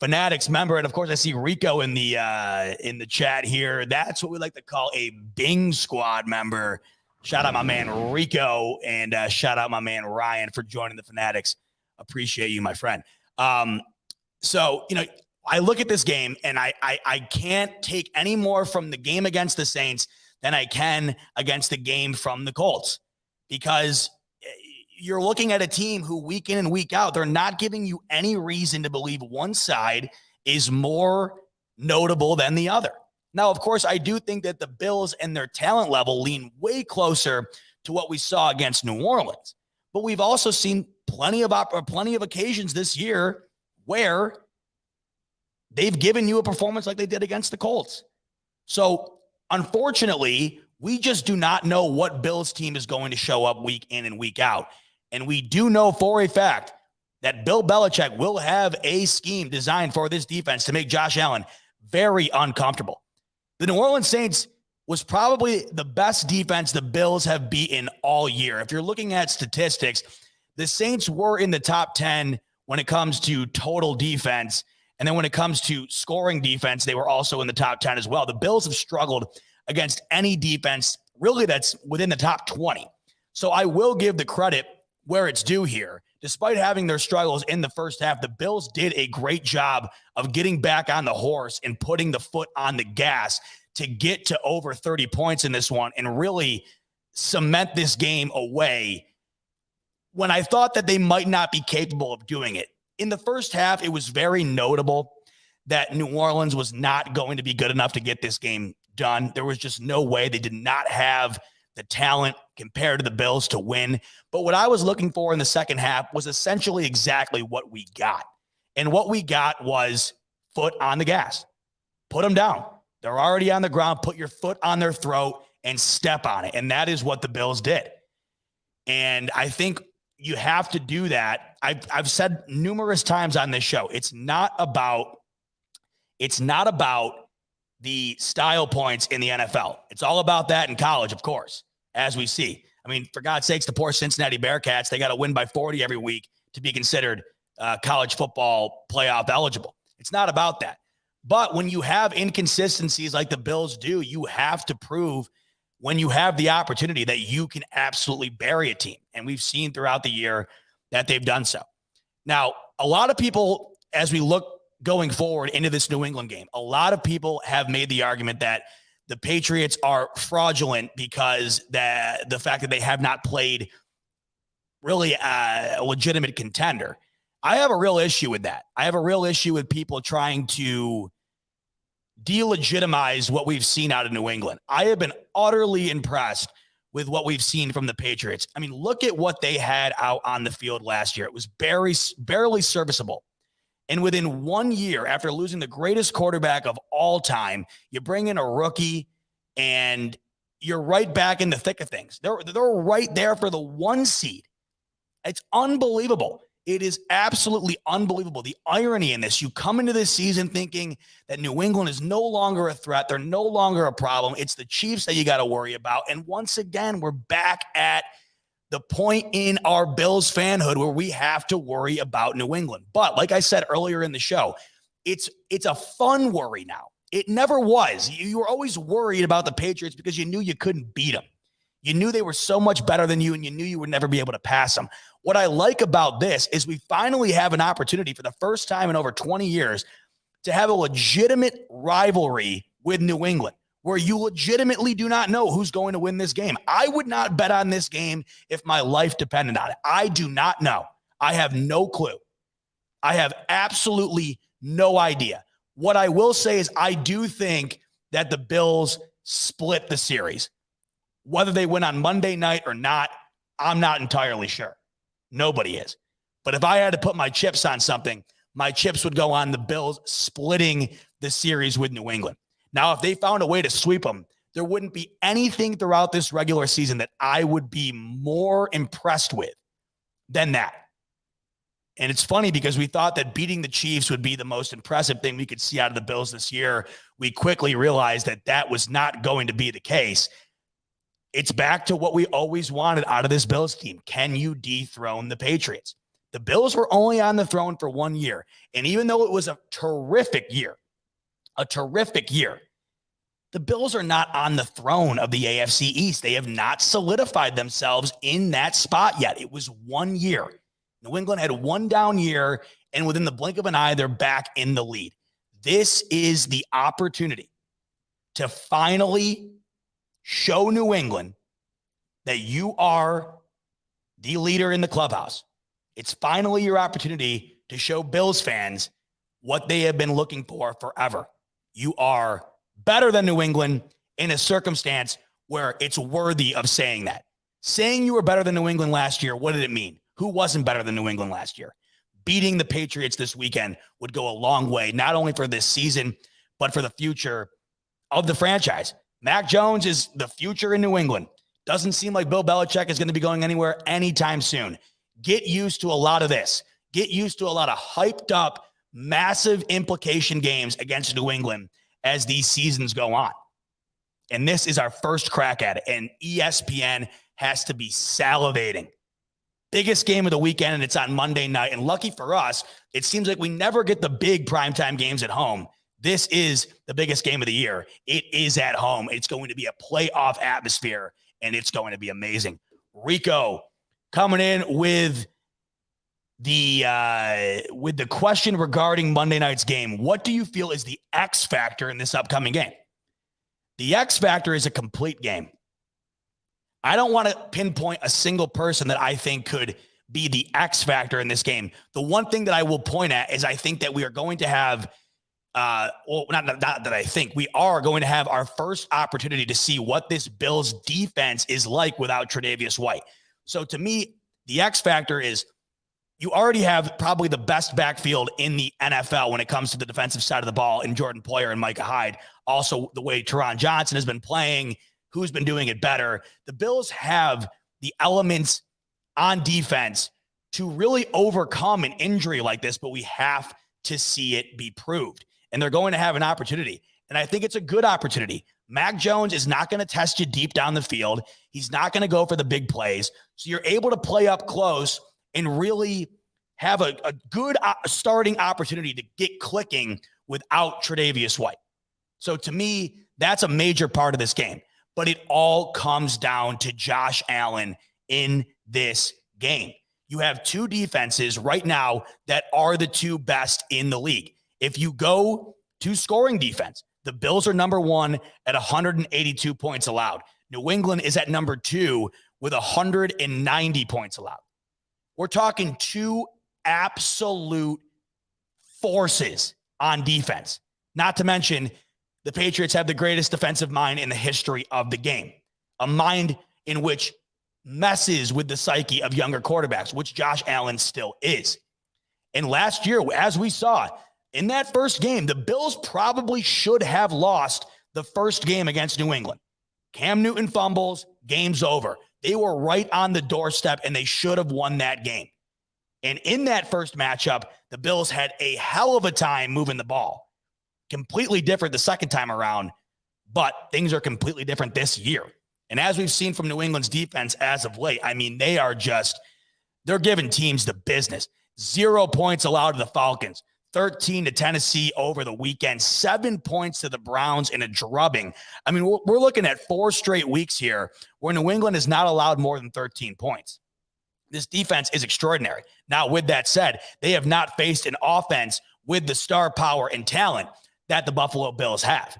Fanatics member. And of course, I see Rico in the chat here. That's what we like to call a Bing Squad member. Shout out my man Rico, and shout out my man Ryan for joining the Fanatics. Appreciate you, my friend. So, I look at this game, and I can't take any more from the game against the Saints than I can against the game from the Colts, because you're looking at a team who week in and week out, they're not giving you any reason to believe one side is more notable than the other. Now, of course, I do think that the Bills and their talent level lean way closer to what we saw against New Orleans. But we've also seen plenty of occasions this year where they've given you a performance like they did against the Colts. So, unfortunately, we just do not know what Bills team is going to show up week in and week out. And we do know for a fact that Bill Belichick will have a scheme designed for this defense to make Josh Allen very uncomfortable. The New Orleans Saints was probably the best defense the Bills have beaten all year. If you're looking at statistics, the Saints were in the top 10 when it comes to total defense. And then when it comes to scoring defense, they were also in the top 10 as well. The Bills have struggled against any defense really that's within the top 20. So I will give the credit where it's due here. Despite having their struggles in the first half, the Bills did a great job of getting back on the horse and putting the foot on the gas to get to over 30 points in this one and really cement this game away when I thought that they might not be capable of doing it. In the first half, it was very notable that New Orleans was not going to be good enough to get this game done. There was just no way. They did not have the talent compared to the Bills to win. But what I was looking for in the second half was essentially exactly what we got. And what we got was foot on the gas. Put them down. They're already on the ground. Put your foot on their throat and step on it. And that is what the Bills did. And I think you have to do that. I've said numerous times on this show, it's not about the style points in the NFL. It's all about that in college, of course, as we see. I mean, for God's sakes, the poor Cincinnati Bearcats, they got to win by 40 every week to be considered college football playoff eligible. It's not about that. But when you have inconsistencies like the Bills do, you have to prove when you have the opportunity that you can absolutely bury a team. And we've seen throughout the year that they've done so. Now, a lot of people, as we look going forward into this New England game, a lot of people have made the argument that the Patriots are fraudulent because the fact that they have not played really a legitimate contender. I have a real issue with that. I have a real issue with people trying to delegitimize what we've seen out of New England. I have been utterly impressed with what we've seen from the Patriots. I mean, look at what they had out on the field last year. It was barely serviceable. And within 1 year, after losing the greatest quarterback of all time, you bring in a rookie and you're right back in the thick of things. They're right there for the 1 seed. It's unbelievable. It is absolutely unbelievable. The irony in this, you come into this season thinking that New England is no longer a threat. They're no longer a problem. It's the Chiefs that you got to worry about. And once again, we're back at the point in our Bills fanhood where we have to worry about New England. But like I said earlier in the show, it's a fun worry now. It never was. You were always worried about the Patriots because you knew you couldn't beat them. You knew they were so much better than you, and you knew you would never be able to pass them. What I like about this is we finally have an opportunity for the first time in over 20 years to have a legitimate rivalry with New England, where you legitimately do not know who's going to win this game. I would not bet on this game if my life depended on it. I do not know. I have no clue. I have absolutely no idea. What I will say is I do think that the Bills split the series. Whether they win on Monday night or not, I'm not entirely sure. Nobody is. But if I had to put my chips on something, my chips would go on the Bills splitting the series with New England. Now, if they found a way to sweep them, there wouldn't be anything throughout this regular season that I would be more impressed with than that. And it's funny because we thought that beating the Chiefs would be the most impressive thing we could see out of the Bills this year. We quickly realized that that was not going to be the case. It's back to what we always wanted out of this Bills team. Can you dethrone the Patriots? The Bills were only on the throne for 1 year. And even though it was a terrific year, the Bills are not on the throne of the AFC East. They have not solidified themselves in that spot yet. It was 1 year. New England had one down year, and within the blink of an eye, they're back in the lead. This is the opportunity to finally show New England that you are the leader in the clubhouse. It's finally your opportunity to show Bills fans what they have been looking for forever. You are better than New England in a circumstance where it's worthy of saying that. Saying you were better than New England last year, what did it mean? Who wasn't better than New England last year? Beating the Patriots this weekend would go a long way, not only for this season, but for the future of the franchise. Mac Jones is the future in New England. Doesn't seem like Bill Belichick is going to be going anywhere anytime soon. Get used to a lot of this. Get used to a lot of hyped up, massive implication games against New England as these seasons go on. And this is our first crack at it. And ESPN has to be salivating. Biggest game of the weekend, and it's on Monday night. And lucky for us, it seems like we never get the big primetime games at home. This is the biggest game of the year. It is at home. It's going to be a playoff atmosphere, and it's going to be amazing. Rico coming in with the question regarding Monday night's game. What do you feel is the X factor in this upcoming game? The X factor is a complete game. I don't want to pinpoint a single person that I think could be the X factor in this game. The one thing that I will point at is I think that we are going to have not that I think, we are going to have our first opportunity to see what this Bills defense is like without Tre'Davious White. So to me, the X factor is you already have probably the best backfield in the NFL when it comes to the defensive side of the ball in Jordan Poyer and Micah Hyde. Also, the way Teron Johnson has been playing, who's been doing it better. The Bills have the elements on defense to really overcome an injury like this, but we have to see it be proved. And they're going to have an opportunity. And I think it's a good opportunity. Mac Jones is not going to test you deep down the field. He's not going to go for the big plays. So you're able to play up close and really have a good starting opportunity to get clicking without Tre'Davious White. So to me, that's a major part of this game. But it all comes down to Josh Allen in this game. You have two defenses right now that are the two best in the league. If you go to scoring defense, the Bills are number one at 182 points allowed. New England is at number 2 with 190 points allowed. We're talking two absolute forces on defense. Not to mention, the Patriots have the greatest defensive mind in the history of the game, a mind in which messes with the psyche of younger quarterbacks, which Josh Allen still is. And last year, as we saw in that first game, the Bills probably should have lost the first game against New England. Cam Newton fumbles, game's over. They were right on the doorstep, and they should have won that game. And in that first matchup, the Bills had a hell of a time moving the ball. Completely different the second time around, but things are completely different this year. And as we've seen from New England's defense as of late, I mean, they're giving teams the business. 0 points allowed to the Falcons, 13 to Tennessee over the weekend, 7 points to the Browns in a drubbing. I mean, we're looking at 4 straight weeks here where New England is not allowed more than 13 points. This defense is extraordinary. Now, with that said, they have not faced an offense with the star power and talent that the Buffalo Bills have.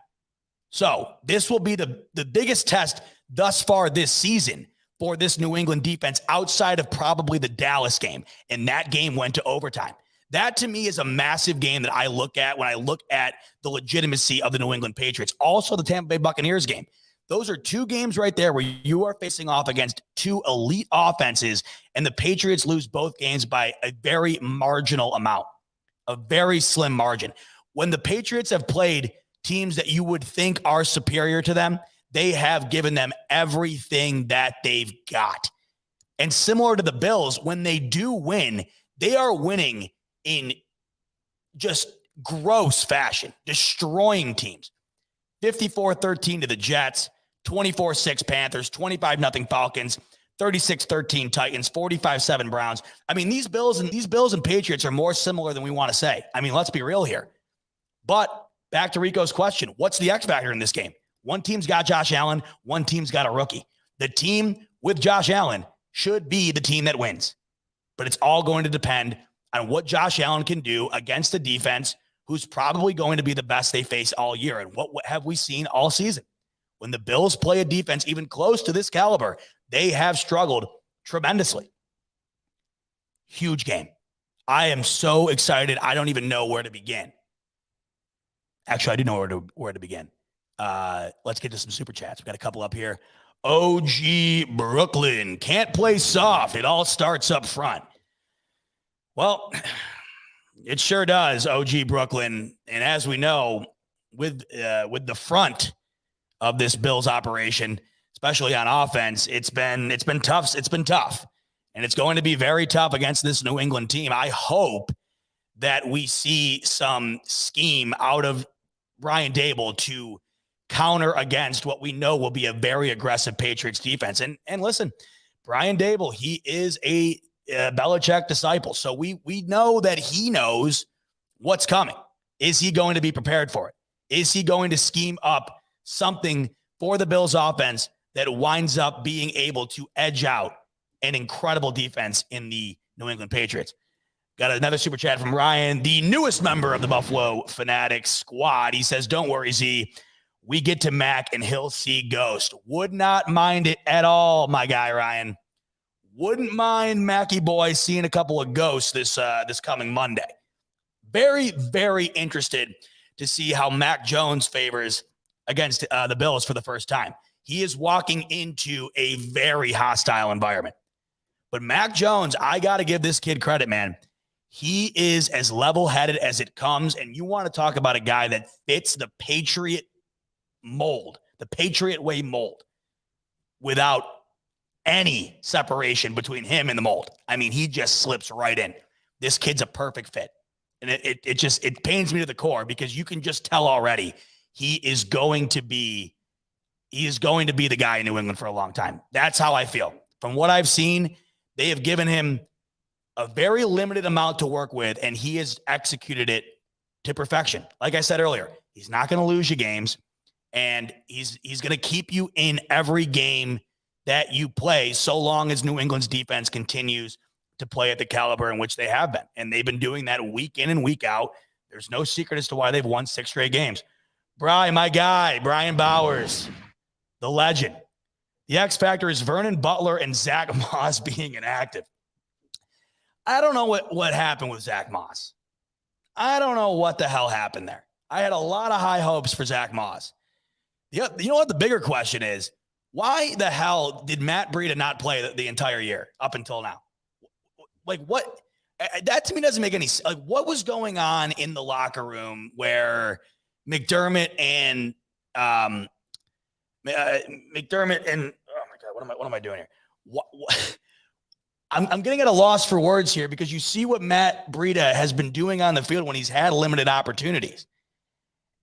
So this will be the biggest test thus far this season for this New England defense outside of probably the Dallas game. And that game went to overtime. That to me is a massive game that I look at when I look at the legitimacy of the New England Patriots. Also the Tampa Bay Buccaneers game. Those are 2 games right there where you are facing off against 2 elite offenses, and the Patriots lose both games by a very marginal amount, a very slim margin. When the Patriots have played teams that you would think are superior to them, they have given them everything that they've got. And similar to the Bills, when they do win, they are winning in just gross fashion, destroying teams. 54-13 to the Jets, 24-6 Panthers, 25-0 Falcons, 36-13 Titans, 45-7 Browns. I mean, these Bills and Patriots are more similar than we want to say. I mean, let's be real here. But back to Rico's question, what's the X factor in this game? One team's got Josh Allen, one team's got a rookie. The team with Josh Allen should be the team that wins. But it's all going to depend on what Josh Allen can do against a defense who's probably going to be the best they face all year. And what have we seen all season? When the Bills play a defense even close to this caliber, they have struggled tremendously. Huge game. I am so excited. I don't even know where to begin. Actually, I do know where to begin. Let's get to some super chats. We've got a couple up here. OG Brooklyn can't play soft. It all starts up front. Well, it sure does, OG Brooklyn. And as we know, with the front of this Bills operation, especially on offense, it's been tough. It's been tough. And it's going to be very tough against this New England team. I hope that we see some scheme out of Brian Daboll to counter against what we know will be a very aggressive Patriots defense. And listen, Brian Daboll, he is a Belichick disciple. So we know that he knows what's coming. Is he going to be prepared for it? Is he going to scheme up something for the Bills offense that winds up being able to edge out an incredible defense in the New England Patriots? Got another super chat from Ryan, the newest member of the Buffalo Fanatics squad. He says, don't worry, Z. We get to Mac and he'll see Ghost. Would not mind it at all, my guy, Ryan. Wouldn't mind Mackie boy seeing a couple of ghosts this coming Monday. Very, very interested to see how Mac Jones favors against the Bills for the first time. He is walking into a very hostile environment. But Mac Jones, I got to give this kid credit, man. He is as level-headed as it comes, and you want to talk about a guy that fits the Patriot mold, the Patriot way mold, without any separation between him and the mold. I mean, he just slips right in. This kid's a perfect fit. And it pains me to the core because you can just tell already he is going to be the guy in New England for a long time. That's how I feel. From what I've seen, they have given him a very limited amount to work with, and he has executed it to perfection. Like I said earlier, he's not going to lose you games, and he's going to keep you in every game that you play so long as New England's defense continues to play at the caliber in which they have been. And they've been doing that week in and week out. There's no secret as to why they've won 6 straight games. Brian, my guy, Brian Bowers, the legend. The X factor is Vernon Butler and Zach Moss being inactive. I don't know what happened with Zach Moss. I don't know what the hell happened there. I had a lot of high hopes for Zach Moss. You know what the bigger question is? Why the hell did Matt Breida not play the entire year up until now? Like what? That to me doesn't make any sense. Like what was going on in the locker room where McDermott and oh my God, what am I doing here? What I'm getting at a loss for words here because you see what Matt Breida has been doing on the field when he's had limited opportunities.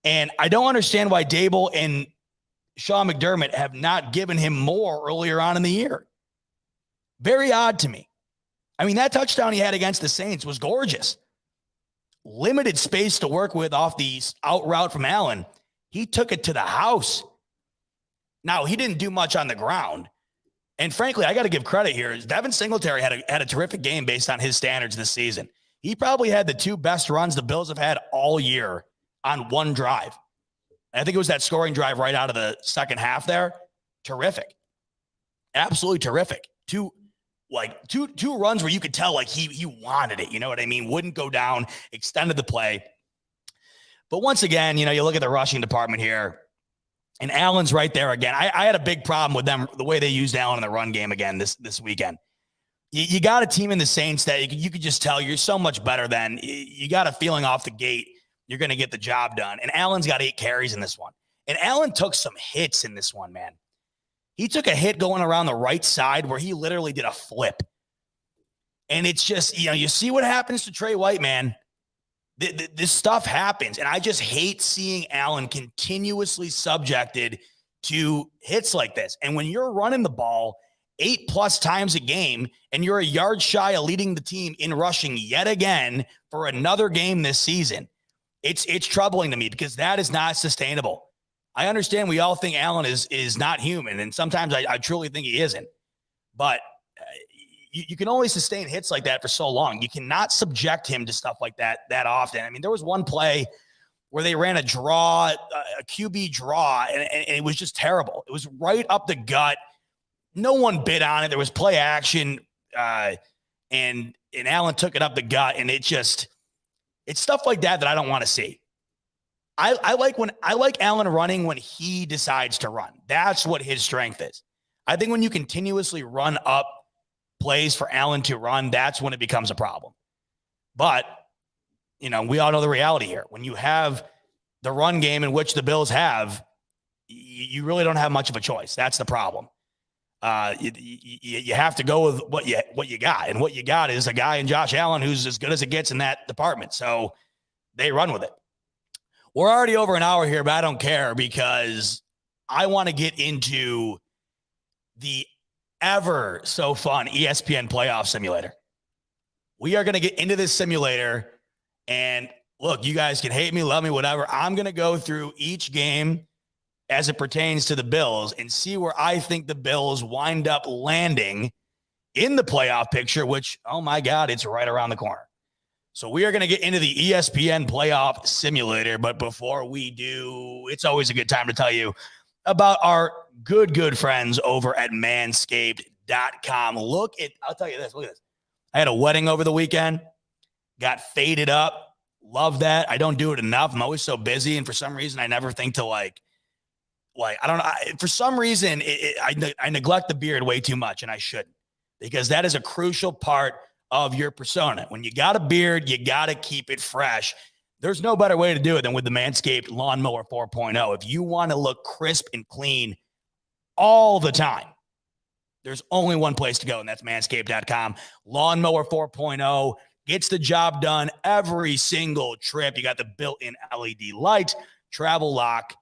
And I don't understand why Dable and Sean McDermott have not given him more earlier on in the year. Very odd to me. I mean, that touchdown he had against the Saints was gorgeous. Limited space to work with off the out route from Allen. He took it to the house. Now, he didn't do much on the ground. And frankly, I got to give credit here. Devin Singletary had a terrific game based on his standards this season. He probably had the two best runs the Bills have had all year on one drive. I think it was that scoring drive right out of the second half there. Terrific. Absolutely terrific. Two runs where you could tell like he wanted it. You know what I mean? Wouldn't go down, extended the play. But once again, you look at the rushing department here. And Allen's right there again. I had a big problem with them, the way they used Allen in the run game again this weekend. You got a team in the Saints that you could just tell you're so much better than. You got a feeling off the gate you're going to get the job done. And Allen's got 8 carries in this one. And Allen took some hits in this one, man. He took a hit going around the right side where he literally did a flip. And it's just, you see what happens to Trey White, man. This stuff happens, and I just hate seeing Allen continuously subjected to hits like this. And when you're running the ball 8+ times a game and you're a yard shy of leading the team in rushing yet again for another game this season, it's troubling to me because that is not sustainable. I understand we all think Allen is not human, and sometimes I truly think he isn't. But you can only sustain hits like that for so long. You cannot subject him to stuff like that often. I mean, there was one play where they ran a QB draw, and it was just terrible. It was right up the gut. No one bid on it. There was play action, and Allen took it up the gut, and it's stuff like that I don't want to see. I like Allen running when he decides to run. That's what his strength is. I think when you continuously run up plays for Allen to run, that's when it becomes a problem. But, we all know the reality here. When you have the run game in which the Bills have, you really don't have much of a choice. That's the problem. You have to go with what you got. And what you got is a guy in Josh Allen who's as good as it gets in that department. So they run with it. We're already over an hour here, but I don't care because I want to get into the ever so fun ESPN Playoff Simulator. We are going to get into this simulator, and look, you guys can hate me, love me, whatever. I'm going to go through each game as it pertains to the Bills and see where I think the Bills wind up landing in the playoff picture, which, oh my God, it's right around the corner. So we are going to get into the ESPN Playoff Simulator, but before we do, it's always a good time to tell you about our good friends over at manscaped.com. I'll tell you this, look at this. I had a wedding over the weekend, got faded up. Love that. I don't do it enough. I'm always so busy. And for some reason, I never think to I don't know. For some reason, I neglect the beard way too much, and I shouldn't, because that is a crucial part of your persona. When you got a beard, you got to keep it fresh. There's no better way to do it than with the Manscaped Lawnmower 4.0. If you want to look crisp and clean all the time, there's only one place to go, and that's manscaped.com. Lawnmower 4.0 gets the job done every single trip. You got the built-in LED light, travel lock,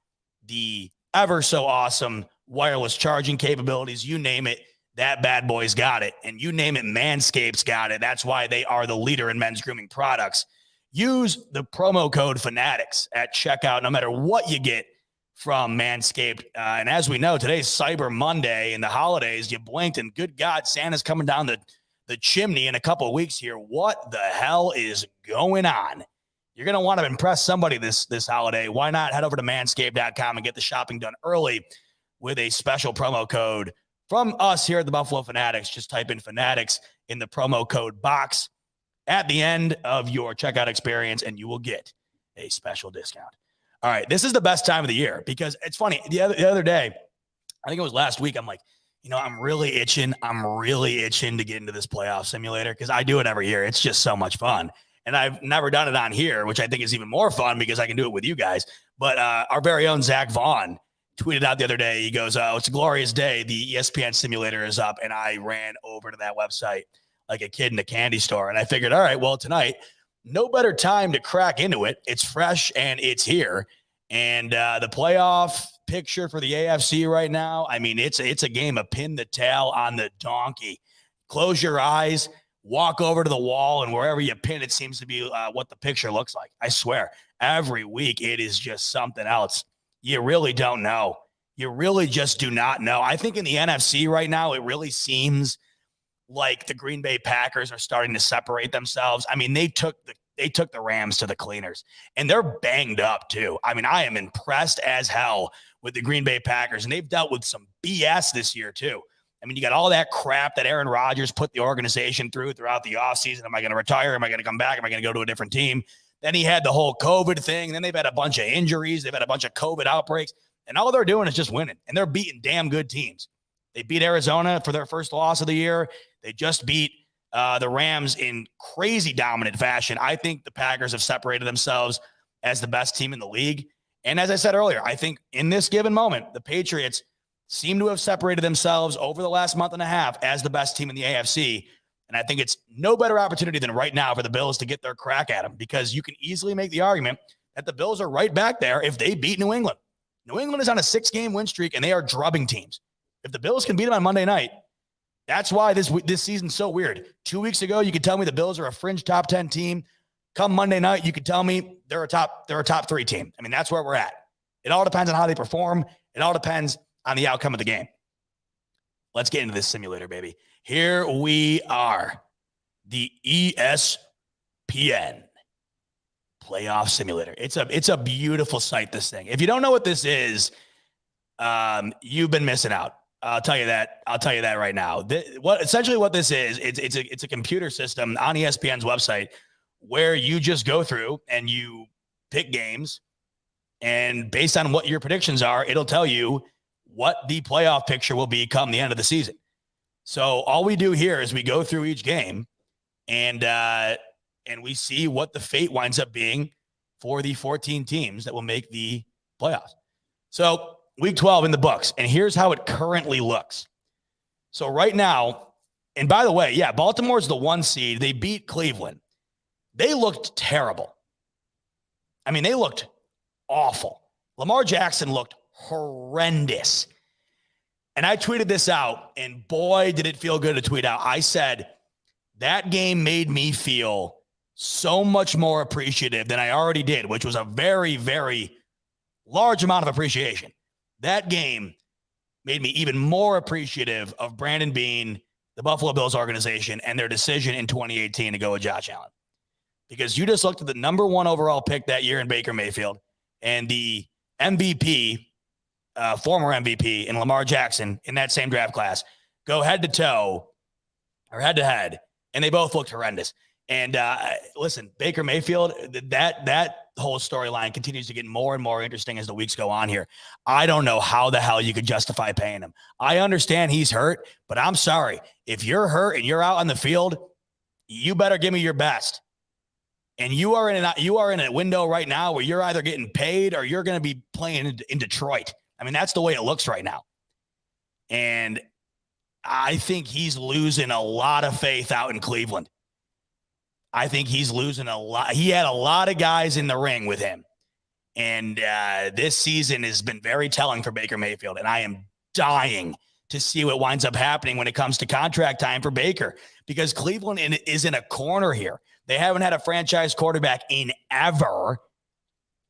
the ever so awesome wireless charging capabilities. You name it, that bad boy's got it. And you name it, Manscaped's got it. That's why they are the leader in men's grooming products. Use the promo code Fanatics at checkout, no matter what you get from Manscaped. And as we know, today's Cyber Monday and the holidays, you blinked and good God, Santa's coming down the chimney in a couple of weeks here. What the hell is going on? You're going to want to impress somebody this holiday. Why not head over to manscaped.com and get the shopping done early with a special promo code from us here at the Buffalo Fanatics. Just type in Fanatics in the promo code box at the end of your checkout experience, and you will get a special discount. All right, this is the best time of the year because it's funny. The other day, I think it was last week, I'm like, I'm really itching. I'm really itching to get into this playoff simulator because I do it every year. It's just so much fun. And I've never done it on here, which I think is even more fun because I can do it with you guys. But our very own Zach Vaughn tweeted out the other day. He goes, it's a glorious day. The ESPN simulator is up. And I ran over to that website like a kid in a candy store. And I figured, all right, well, tonight, no better time to crack into it. It's fresh and it's here. And the playoff picture for the AFC right now, I mean, it's a game of pin the tail on the donkey. Close your eyes, walk over to the wall, and wherever you pin it seems to be what the picture looks like. I swear, every week it is just something else. You really don't know. You really just do not know. I think in the NFC right now, it really seems like the Green Bay Packers are starting to separate themselves. I mean, they took the Rams to the cleaners, and they're banged up too. I mean, I am impressed as hell with the Green Bay Packers, and they've dealt with some BS this year too. I mean, you got all that crap that Aaron Rodgers put the organization throughout the offseason. Am I going to retire? Am I going to come back? Am I going to go to a different team? Then he had the whole COVID thing. Then they've had a bunch of injuries. They've had a bunch of COVID outbreaks, and all they're doing is just winning, and they're beating damn good teams. They beat Arizona for their first loss of the year. They just beat the Rams in crazy dominant fashion. I think the Packers have separated themselves as the best team in the league. And as I said earlier, I think in this given moment, the Patriots seem to have separated themselves over the last month and a half as the best team in the AFC. And I think it's no better opportunity than right now for the Bills to get their crack at them, because you can easily make the argument that the Bills are right back there if they beat New England. New England is on a 6-game win streak, and they are drubbing teams. If the Bills can beat them on Monday night, that's why this season's so weird. 2 weeks ago, you could tell me the Bills are a fringe top 10 team. Come Monday night, you could tell me they're a top 3 team. I mean, that's where we're at. It all depends on how they perform. It all depends on the outcome of the game. Let's get into this simulator, baby. Here we are, the ESPN Playoff Simulator. It's a beautiful site, this thing. If you don't know what this is, you've been missing out. I'll tell you that right now. Essentially what this is, it's a computer system on ESPN's website where you just go through and you pick games, and based on what your predictions are, it'll tell you what the playoff picture will be come the end of the season. So all we do here is we go through each game and we see what the fate winds up being for the 14 teams that will make the playoffs. So Week 12 in the books, and here's how it currently looks. So right now, and by the way, yeah, Baltimore's the 1 seed. They beat Cleveland. They looked terrible. I mean, they looked awful. Lamar Jackson looked horrendous. And I tweeted this out, and boy, did it feel good to tweet out. I said, that game made me feel so much more appreciative than I already did, which was a very, very large amount of appreciation. That game made me even more appreciative of Brandon Beane, the Buffalo Bills organization, and their decision in 2018 to go with Josh Allen. Because you just looked at the number 1 overall pick that year in Baker Mayfield and the MVP, former MVP in Lamar Jackson in that same draft class, go head to head, and they both looked horrendous. And listen, Baker Mayfield, that whole storyline continues to get more and more interesting as the weeks go on here. I don't know how the hell you could justify paying him. I understand he's hurt, but I'm sorry. If you're hurt and you're out on the field, you better give me your best. And you are in a window right now where you're either getting paid or you're going to be playing in Detroit. I mean, that's the way it looks right now. And I think he's losing a lot of faith out in Cleveland. I think he's losing a lot. He had a lot of guys in the ring with him. And this season has been very telling for Baker Mayfield. And I am dying to see what winds up happening when it comes to contract time for Baker, because Cleveland is in a corner here. They haven't had a franchise quarterback in ever.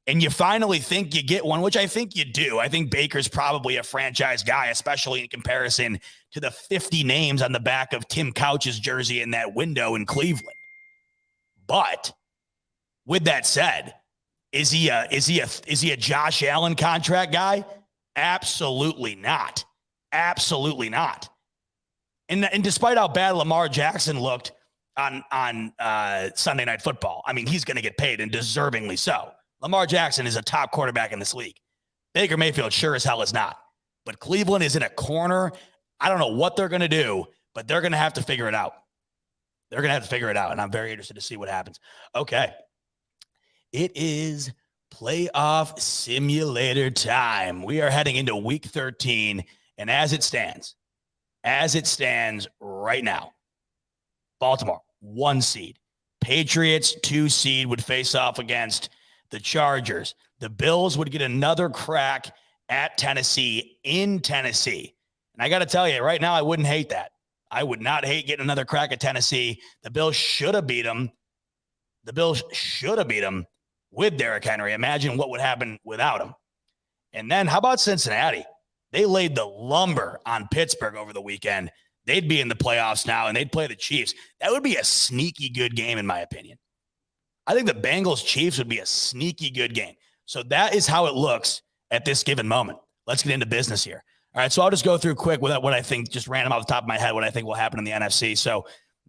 And you finally think you get one, which I think you do. I think Baker's probably a franchise guy, especially in comparison to the 50 names on the back of Tim Couch's jersey in that window in Cleveland. But with that said, is he a Josh Allen contract guy? Absolutely not. Absolutely not. And despite how bad Lamar Jackson looked on Sunday Night Football, I mean, he's going to get paid, and deservingly so. Lamar Jackson is a top quarterback in this league. Baker Mayfield sure as hell is not. But Cleveland is in a corner. I don't know what they're going to do, but they're going to have to figure it out. They're going to have to figure it out, and I'm very interested to see what happens. Okay. It is Playoff Simulator time. We are heading into week 13, and as it stands right now, Baltimore, 1 seed. Patriots, 2 seed, would face off against the Chargers. The Bills would get another crack at Tennessee in Tennessee. And I got to tell you, right now, I wouldn't hate that. I would not hate getting another crack at Tennessee. The Bills should have beat them. With Derrick Henry. Imagine what would happen without him. And then how about Cincinnati? They laid the lumber on Pittsburgh over the weekend. They'd be in the playoffs now, and they'd play the Chiefs. That would be a sneaky good game, in my opinion. I think the Bengals-Chiefs would be a sneaky good game. So that is how it looks at this given moment. Let's get into business here. All right, so I'll just go through quick with what I think, just random off the top of my head, what I think will happen in the NFC. So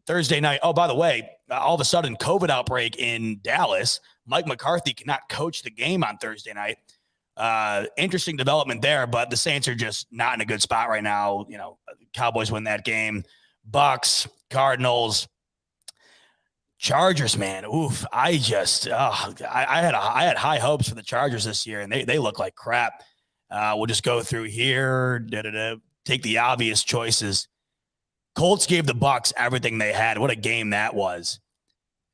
Thursday night, oh, by the way, all of a sudden, COVID outbreak in Dallas. Mike McCarthy cannot coach the game on Thursday night. Interesting development there, but the Saints are just not in a good spot right now. You know, Cowboys win that game. Bucks, Cardinals, Chargers, man. Oof. I had high hopes for the Chargers this year, and they look like crap. We'll just go through here. Take the obvious choices. Colts gave the Bucks everything they had. What a game that was.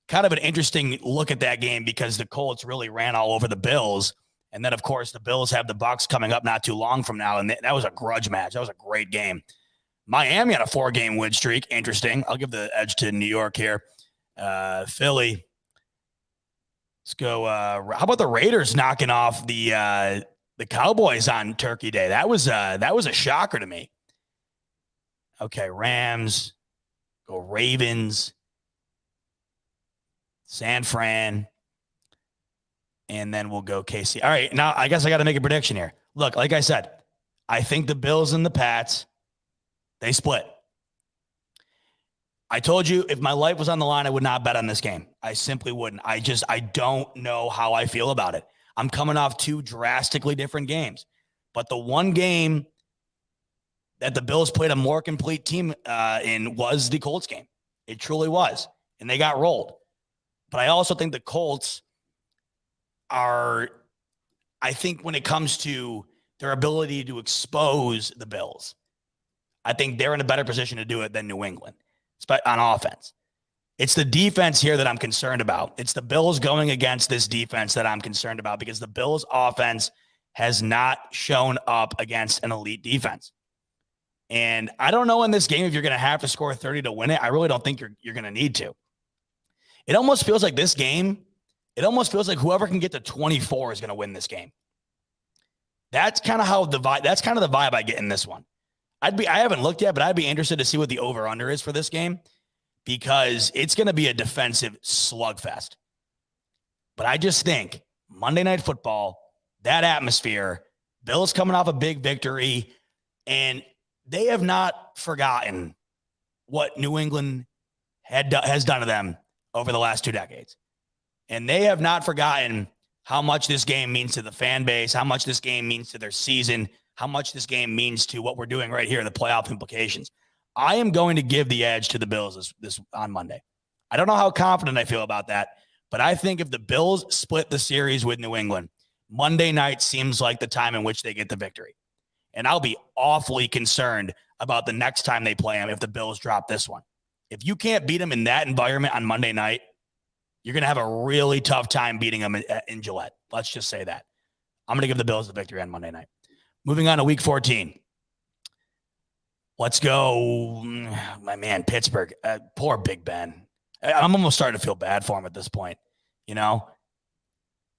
Kind of an interesting look at that game because the Colts really ran all over the Bills. And then, of course, the Bills have the Bucks coming up not too long from now. And that was a grudge match. That was a great game. Miami on a 4-game win streak. Interesting. I'll give the edge to New York here. Philly. Let's go. How about the Raiders knocking off the Cowboys on Turkey Day? That was a shocker to me. Okay, Rams. Go Ravens. San Fran. And then we'll go KC. All right, now I guess I got to make a prediction here. Look, like I said, I think the Bills and the Pats, they split. I told you if my life was on the line, I would not bet on this game. I simply wouldn't. I don't know how I feel about it. I'm coming off 2 drastically different games. But the one game that the Bills played a more complete team in was the Colts game. It truly was. And they got rolled. But I also think the Colts are, I think when it comes to their ability to expose the Bills, I think they're in a better position to do it than New England on offense. It's the defense here that I'm concerned about. It's the Bills going against this defense that I'm concerned about because the Bills offense has not shown up against an elite defense. And I don't know in this game if you're going to have to score 30 to win it. I really don't think you're going to need to. It almost feels like this game, it almost feels like whoever can get to 24 is going to win this game. That's kind of how the vibe, that's kind of the vibe I get in this one. I haven't looked yet, but I'd be interested to see what the over-under is for this game because it's going to be a defensive slugfest. But I just think Monday Night Football, that atmosphere, Bills coming off a big victory, and they have not forgotten what New England has done to them over the last 2 decades. And they have not forgotten how much this game means to the fan base, how much this game means to their season, how much this game means to what we're doing right here, the playoff implications. I am going to give the edge to the Bills this on Monday. I don't know how confident I feel about that, but I think if the Bills split the series with New England, Monday night seems like the time in which they get the victory. And I'll be awfully concerned about the next time they play them if the Bills drop this one. If you can't beat them in that environment on Monday night, you're going to have a really tough time beating them in Gillette. Let's just say that. I'm going to give the Bills the victory on Monday night. Moving on to week 14. Let's go, my man, Pittsburgh. Poor Big Ben. I'm almost starting to feel bad for him at this point. You know,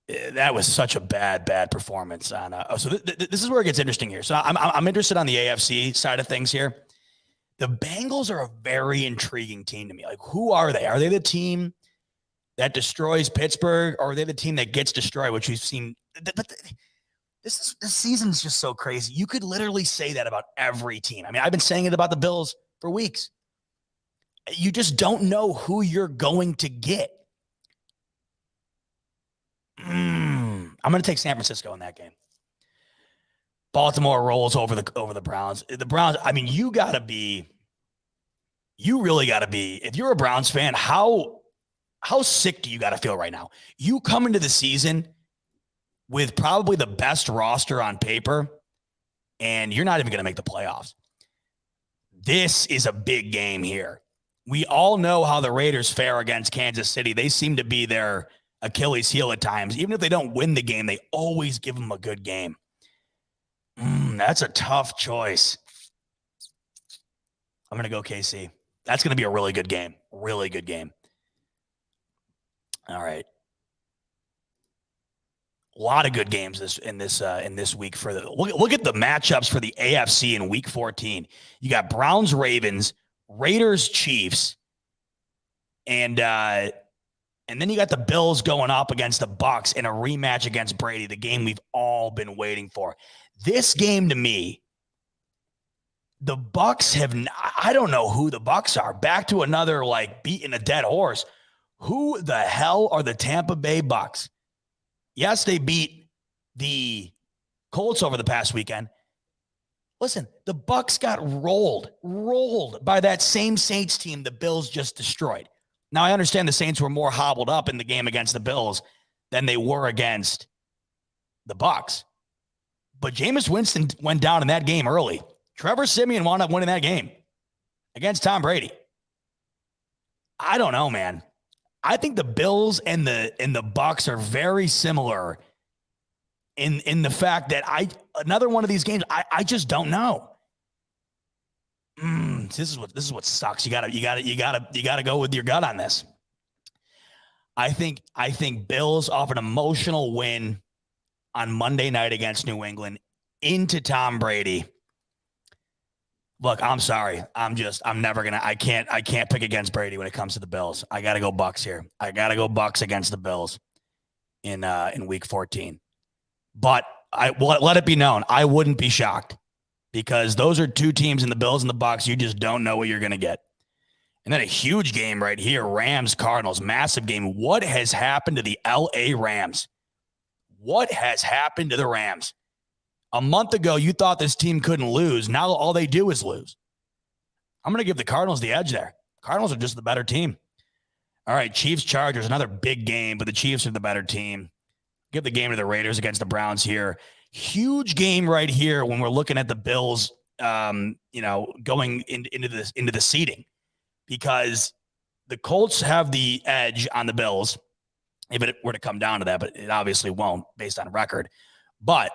that was such a bad performance. So this is where it gets interesting here. So I'm interested on the AFC side of things here. The Bengals are a very intriguing team to me. Like, who are they? Are they the team that destroys Pittsburgh, or are they the team that gets destroyed, which we've seen? But this season's just so crazy. You could literally say that about every team. I mean, I've been saying it about the Bills for weeks. You just don't know who you're going to get. I'm going to take San Francisco in that game. Baltimore rolls over the Browns. The Browns, I mean, you really got to be, if you're a Browns fan, how sick do you got to feel right now? You come into the season with probably the best roster on paper, and you're not even going to make the playoffs. This is a big game here. We all know how the Raiders fare against Kansas City. They seem to be their Achilles heel at times. Even if they don't win the game, they always give them a good game. That's a tough choice. I'm going to go KC. That's going to be a really good game. Really good game. All right. A lot of good games in this week for the look at the matchups for the AFC in week 14. You got Browns, Ravens, Raiders, Chiefs, and then you got the Bills going up against the Bucks in a rematch against Brady, the game we've all been waiting for. This game to me, the Bucks I don't know who the Bucks are. Back to another beating a dead horse. Who the hell are the Tampa Bay Bucks? Yes, they beat the Colts over the past weekend. Listen, the Bucks got rolled by that same Saints team the Bills just destroyed. Now, I understand the Saints were more hobbled up in the game against the Bills than they were against the Bucks. But Jameis Winston went down in that game early. Trevor Siemian wound up winning that game against Tom Brady. I don't know, man. I think the Bills and the Bucks are very similar in the fact that another one of these games I just don't know. This is what sucks. You gotta go with your gut on this. I think Bills off an emotional win on Monday night against New England into Tom Brady. Look, I'm sorry. I can't pick against Brady when it comes to the Bills. I got to go Bucks here. I got to go Bucks against the Bills in week 14. But let it be known, I wouldn't be shocked because those are two teams in the Bills and the Bucks. You just don't know what you're going to get. And then a huge game right here, Rams, Cardinals, massive game. What has happened to the LA Rams? What has happened to the Rams? A month ago, you thought this team couldn't lose. Now all they do is lose. I'm going to give the Cardinals the edge there. Cardinals are just the better team. All right, Chiefs, Chargers, another big game, but the Chiefs are the better team. Give the game to the Raiders against the Browns here. Huge game right here when we're looking at the Bills, going into the seeding because the Colts have the edge on the Bills if it were to come down to that, but it obviously won't based on record. But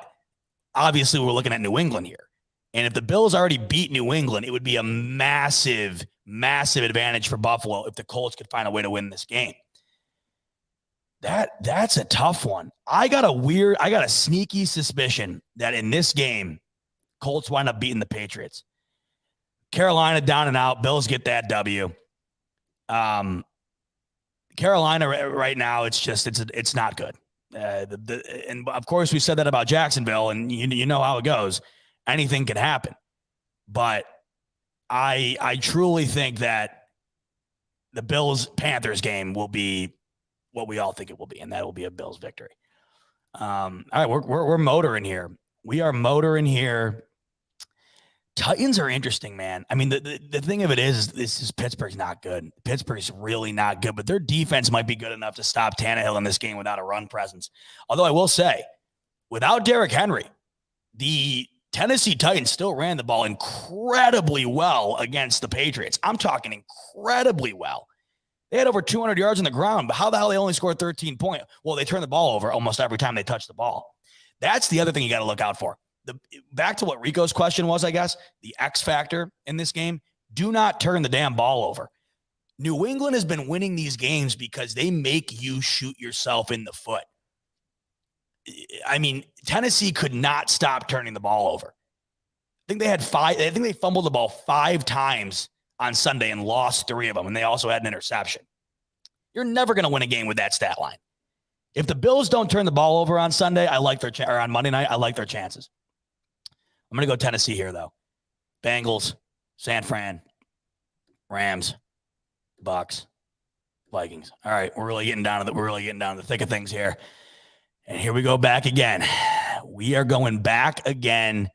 obviously, we're looking at New England here. And if the Bills already beat New England, it would be a massive, massive advantage for Buffalo if the Colts could find a way to win this game. That's a tough one. I got a sneaky suspicion that in this game, Colts wind up beating the Patriots. Carolina down and out. Bills get that W. Carolina right now, it's not good. And of course we said that about Jacksonville, and you know how it goes. Anything can happen, but I truly think that the Bills-Panthers game will be what we all think it will be, and that will be a Bills victory. All right, we're motoring here. We are motoring here. Titans are interesting, man. I mean, the thing of it is Pittsburgh's not good. Pittsburgh's really not good, but their defense might be good enough to stop Tannehill in this game without a run presence. Although I will say, without Derrick Henry, the Tennessee Titans still ran the ball incredibly well against the Patriots. I'm talking incredibly well. They had over 200 yards on the ground, but how the hell they only scored 13 points? Well, they turned the ball over almost every time they touched the ball. That's the other thing you got to look out for. Back to what Rico's question was, I guess, the X factor in this game, do not turn the damn ball over. New England has been winning these games because they make you shoot yourself in the foot. I mean, Tennessee could not stop turning the ball over. I think they fumbled the ball 5 times on Sunday and lost 3 of them, and they also had an interception. You're never going to win a game with that stat line. If the Bills don't turn the ball over on Sunday, or on Monday night, I like their chances. I'm going to go Tennessee here, though. Bengals, San Fran, Rams, Bucks, Vikings. All right, we're really getting down to the thick of things here. And here we go back again. We are going back again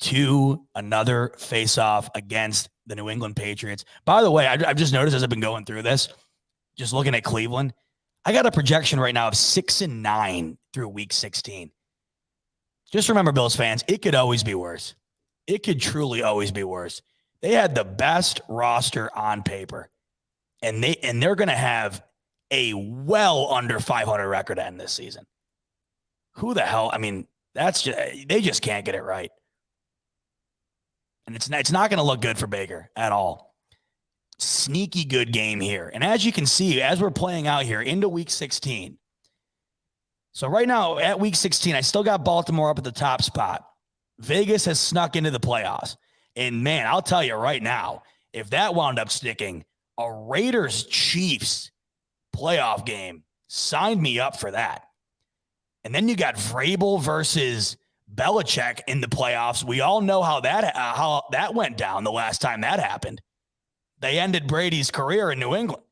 to another face-off against the New England Patriots. By the way, I've just noticed as I've been going through this, just looking at Cleveland, I got a projection right now of 6-9 through week 16. Just remember, Bills fans, it could always be worse. It could truly always be worse. They had the best roster on paper, and they're going to have a well under 500 record to end this season. Who the hell? I mean, they just can't get it right. And it's not going to look good for Baker at all. Sneaky good game here. And as you can see, as we're playing out here into week 16. So right now at week 16, I still got Baltimore up at the top spot. Vegas has snuck into the playoffs. And man, I'll tell you right now, if that wound up sticking, a Raiders-Chiefs playoff game, signed me up for that. And then you got Vrabel versus Belichick in the playoffs. We all know how that went down the last time that happened. They ended Brady's career in New England.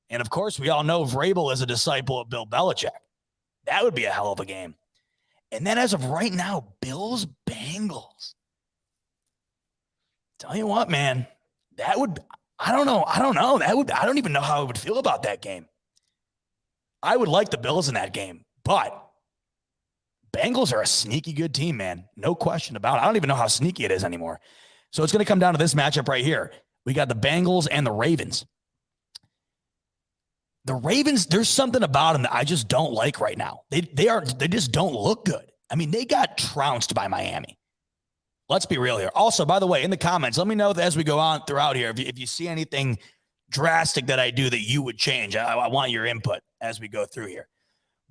And of course, we all know Vrabel is a disciple of Bill Belichick. That would be a hell of a game. And then as of right now, Bills Bengals. Tell you what, man, I don't know. I don't even know how I would feel about that game. I would like the Bills in that game, but Bengals are a sneaky good team, man. No question about it. I don't even know how sneaky it is anymore. So it's going to come down to this matchup right here. We got the Bengals and the Ravens. The Ravens, there's something about them that I just don't like right now. They just don't look good. I mean, they got trounced by Miami. Let's be real here. Also, by the way, in the comments, let me know as we go on throughout here, if you see anything drastic that I do that you would change. I want your input as we go through here.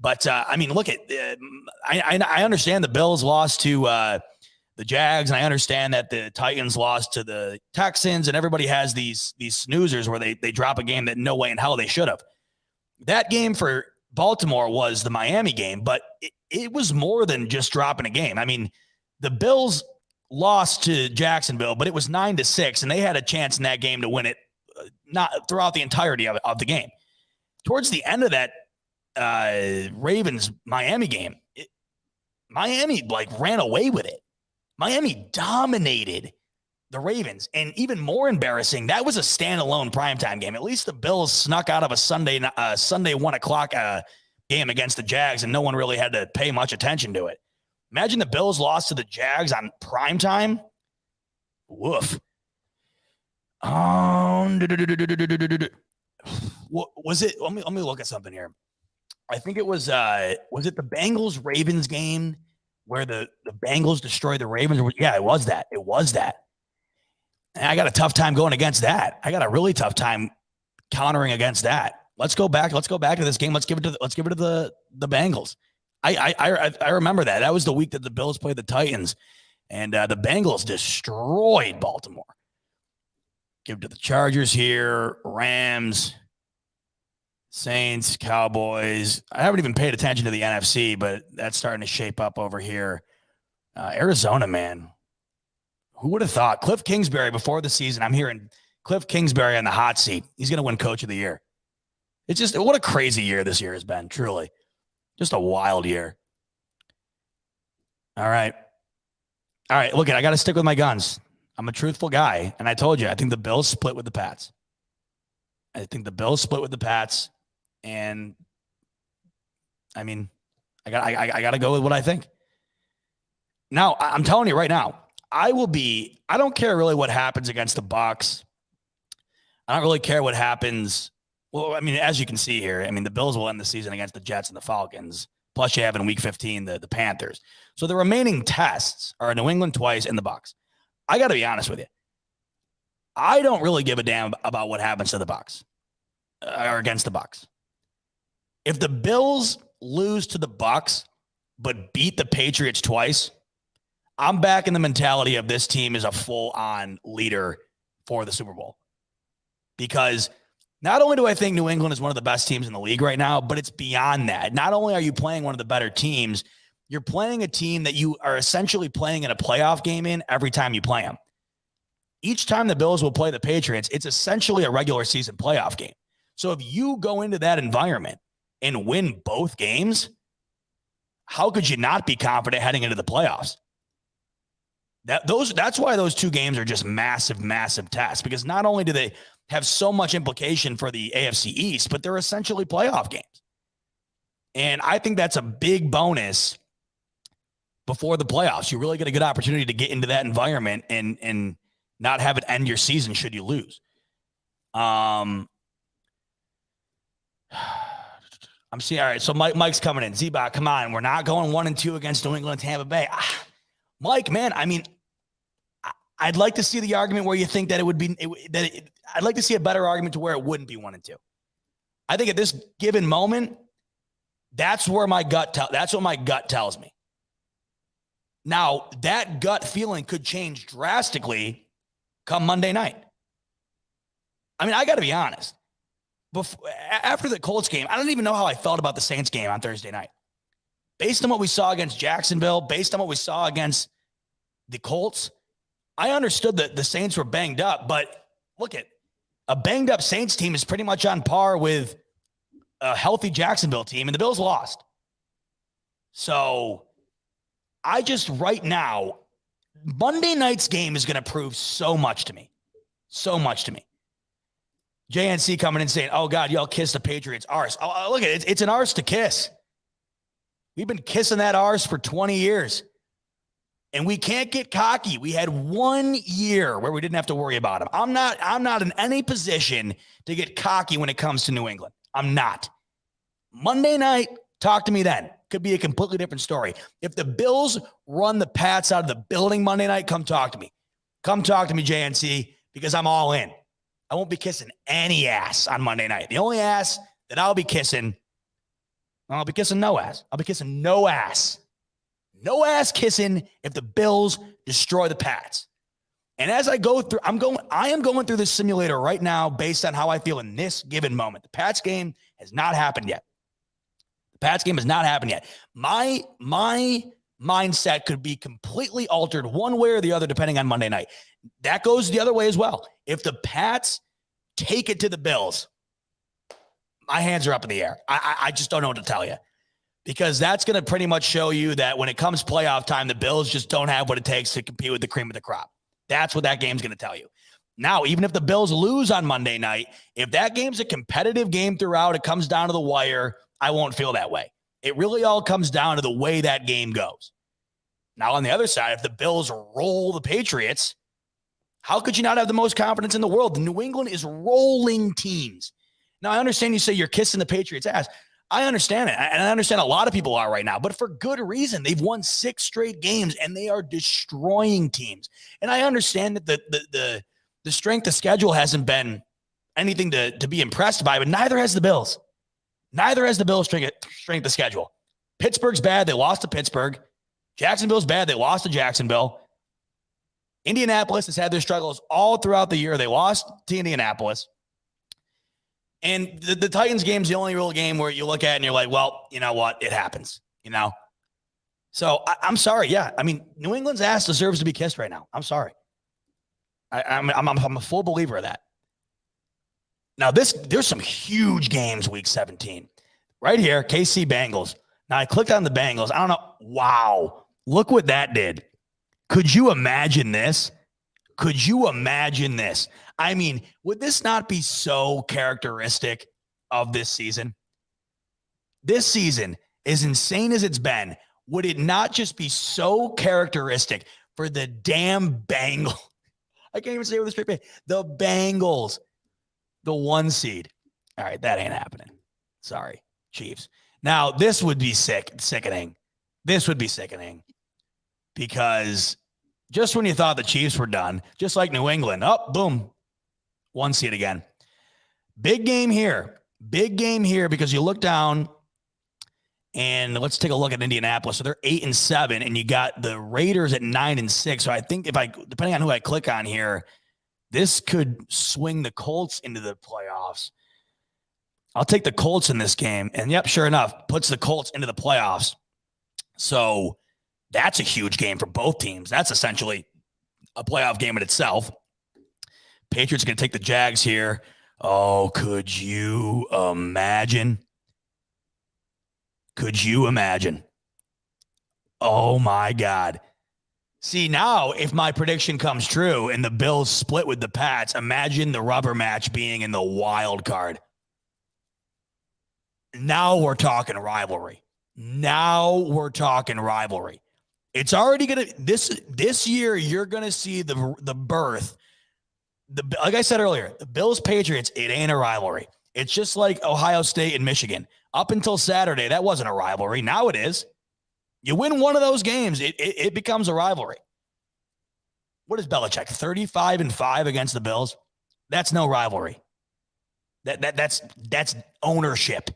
But, I mean, look at I understand the Bills lost to the Jags, and I understand that the Titans lost to the Texans, and everybody has these snoozers where they drop a game that no way in hell they should have. That game for Baltimore was the Miami game, but it was more than just dropping a game. I mean, the Bills lost to Jacksonville, but it was 9-6, and they had a chance in that game to win it not throughout the entirety of the game. Towards the end of that Ravens-Miami game, Miami ran away with it. Miami dominated the Ravens, and even more embarrassing, that was a standalone primetime game. At least the Bills snuck out of a Sunday 1:00 game against the Jags, and no one really had to pay much attention to it. Imagine the Bills lost to the Jags on primetime. Woof. What was it? Let me look at something here. I think it was it the Bengals-Ravens game where the Bengals destroyed the Ravens? Yeah, it was that. It was that. And I got a tough time going against that. I got a really tough time countering against that. Let's go back to this game. Let's give it to the Bengals. I remember that. That was the week that the Bills played the Titans, and the Bengals destroyed Baltimore. Give it to the Chargers here, Rams, Saints, Cowboys. I haven't even paid attention to the NFC, but that's starting to shape up over here. Arizona, man. Who would have thought? Cliff Kingsbury before the season, I'm hearing Cliff Kingsbury on the hot seat. He's going to win Coach of the Year. It's just, what a crazy year this year has been, truly. Just a wild year. All right. Look, I got to stick with my guns. I'm a truthful guy, and I told you, I think the Bills split with the Pats. And I mean, I got to go with what I think. Now, I'm telling you right now, I don't care really what happens against the Bucs. I don't really care what happens. Well, I mean, as you can see here, I mean, the Bills will end the season against the Jets and the Falcons. Plus, you have in Week 15 the Panthers. So the remaining tests are New England twice and the Bucs. I got to be honest with you. I don't really give a damn about what happens to the Bucs or against the Bucs. If the Bills lose to the Bucs but beat the Patriots twice, I'm back in the mentality of this team is a full-on leader for the Super Bowl. Because not only do I think New England is one of the best teams in the league right now, but it's beyond that. Not only are you playing one of the better teams, you're playing a team that you are essentially playing in a playoff game in every time you play them. Each time the Bills will play the Patriots, it's essentially a regular season playoff game. So if you go into that environment and win both games, how could you not be confident heading into the playoffs? That's why those two games are just massive, massive tests, because not only do they have so much implication for the AFC East, but they're essentially playoff games. And I think that's a big bonus before the playoffs. You really get a good opportunity to get into that environment and not have it end your season should you lose. I'm seeing, all right, so Mike's coming in. Z-Bot, come on. We're not going 1-2 against New England, Tampa Bay. Mike, man, I mean, I'd like to see the argument where you think that it would be I'd like to see a better argument to where it wouldn't be 1-2. I think at this given moment, that's what my gut tells me. Now, that gut feeling could change drastically come Monday night. I mean, I got to be honest. After the Colts game, I don't even know how I felt about the Saints game on Thursday night. Based on what we saw against Jacksonville, based on what we saw against the Colts, I understood that the Saints were banged up, but look at a banged up Saints team is pretty much on par with a healthy Jacksonville team, and the Bills lost. So I just right now, Monday night's game is going to prove so much to me. So much to me. JNC coming in saying, oh, God, y'all kiss the Patriots. Arse. Oh, look at it. It's an arse to kiss. We've been kissing that arse for 20 years. And we can't get cocky. We had 1 year where we didn't have to worry about him. I'm not in any position to get cocky when it comes to New England. I'm not. Monday night, talk to me then. Could be a completely different story. If the Bills run the Pats out of the building Monday night, come talk to me. Come talk to me, JNC, because I'm all in. I won't be kissing any ass on Monday night. The only ass that I'll be kissing no ass. I'll be kissing no ass. No ass kissing if the Bills destroy the Pats. And as I go through, I am going through this simulator right now based on how I feel in this given moment. The Pats game has not happened yet. My mindset could be completely altered one way or the other depending on Monday night. That goes the other way as well. If the Pats take it to the Bills, my hands are up in the air. I just don't know what to tell you. Because that's going to pretty much show you that when it comes playoff time, the Bills just don't have what it takes to compete with the cream of the crop. That's what that game's going to tell you. Now, even if the Bills lose on Monday night, if that game's a competitive game throughout, it comes down to the wire, I won't feel that way. It really all comes down to the way that game goes. Now, on the other side, if the Bills roll the Patriots, how could you not have the most confidence in the world? The New England is rolling teams. Now, I understand you say you're kissing the Patriots' ass. I understand it. And I understand a lot of people are right now, but for good reason. They've won 6 straight games and they are destroying teams. And I understand that the strength of schedule hasn't been anything to be impressed by, but neither has the Bills. Neither has the Bills strength of schedule. Pittsburgh's bad. They lost to Pittsburgh. Jacksonville's bad. They lost to Jacksonville. Indianapolis has had their struggles all throughout the year. They lost to Indianapolis. And the Titans game is the only real game where you look at it and you're like, well, you know what? It happens, you know? So I'm sorry. Yeah. I mean, New England's ass deserves to be kissed right now. I'm sorry. I'm a full believer of that. Now there's some huge games week 17 right here. KC Bengals. Now I clicked on the Bengals. I don't know. Wow. Look what that did. Could you imagine this? Could you imagine this? I mean, would this not be so characteristic of this season? This season, as insane as it's been, would it not just be so characteristic for the damn Bengals? I can't even say it with a straight face. The Bengals, the 1 seed. All right, that ain't happening. Sorry, Chiefs. Now, this would be sickening. This would be sickening because just when you thought the Chiefs were done, just like New England, boom, 1 seed again. Big game here. Big game here because you look down and let's take a look at Indianapolis. So they're 8-7 and you got the Raiders at 9-6. So I think depending on who I click on here, this could swing the Colts into the playoffs. I'll take the Colts in this game. And yep, sure enough, puts the Colts into the playoffs. So that's a huge game for both teams. That's essentially a playoff game in itself. Patriots are going to take the Jags here. Oh, could you imagine? Could you imagine? Oh my God. See, now if my prediction comes true and the Bills split with the Pats, imagine the rubber match being in the wild card. Now we're talking rivalry. It's already going to, this year, you're going to see the birth. Like I said earlier, the Bills Patriots, it ain't a rivalry. It's just like Ohio State and Michigan. Up until Saturday, that wasn't a rivalry. Now it is. You win one of those games, it becomes a rivalry. What is Belichick? 35-5 against the Bills? That's no rivalry. That's ownership.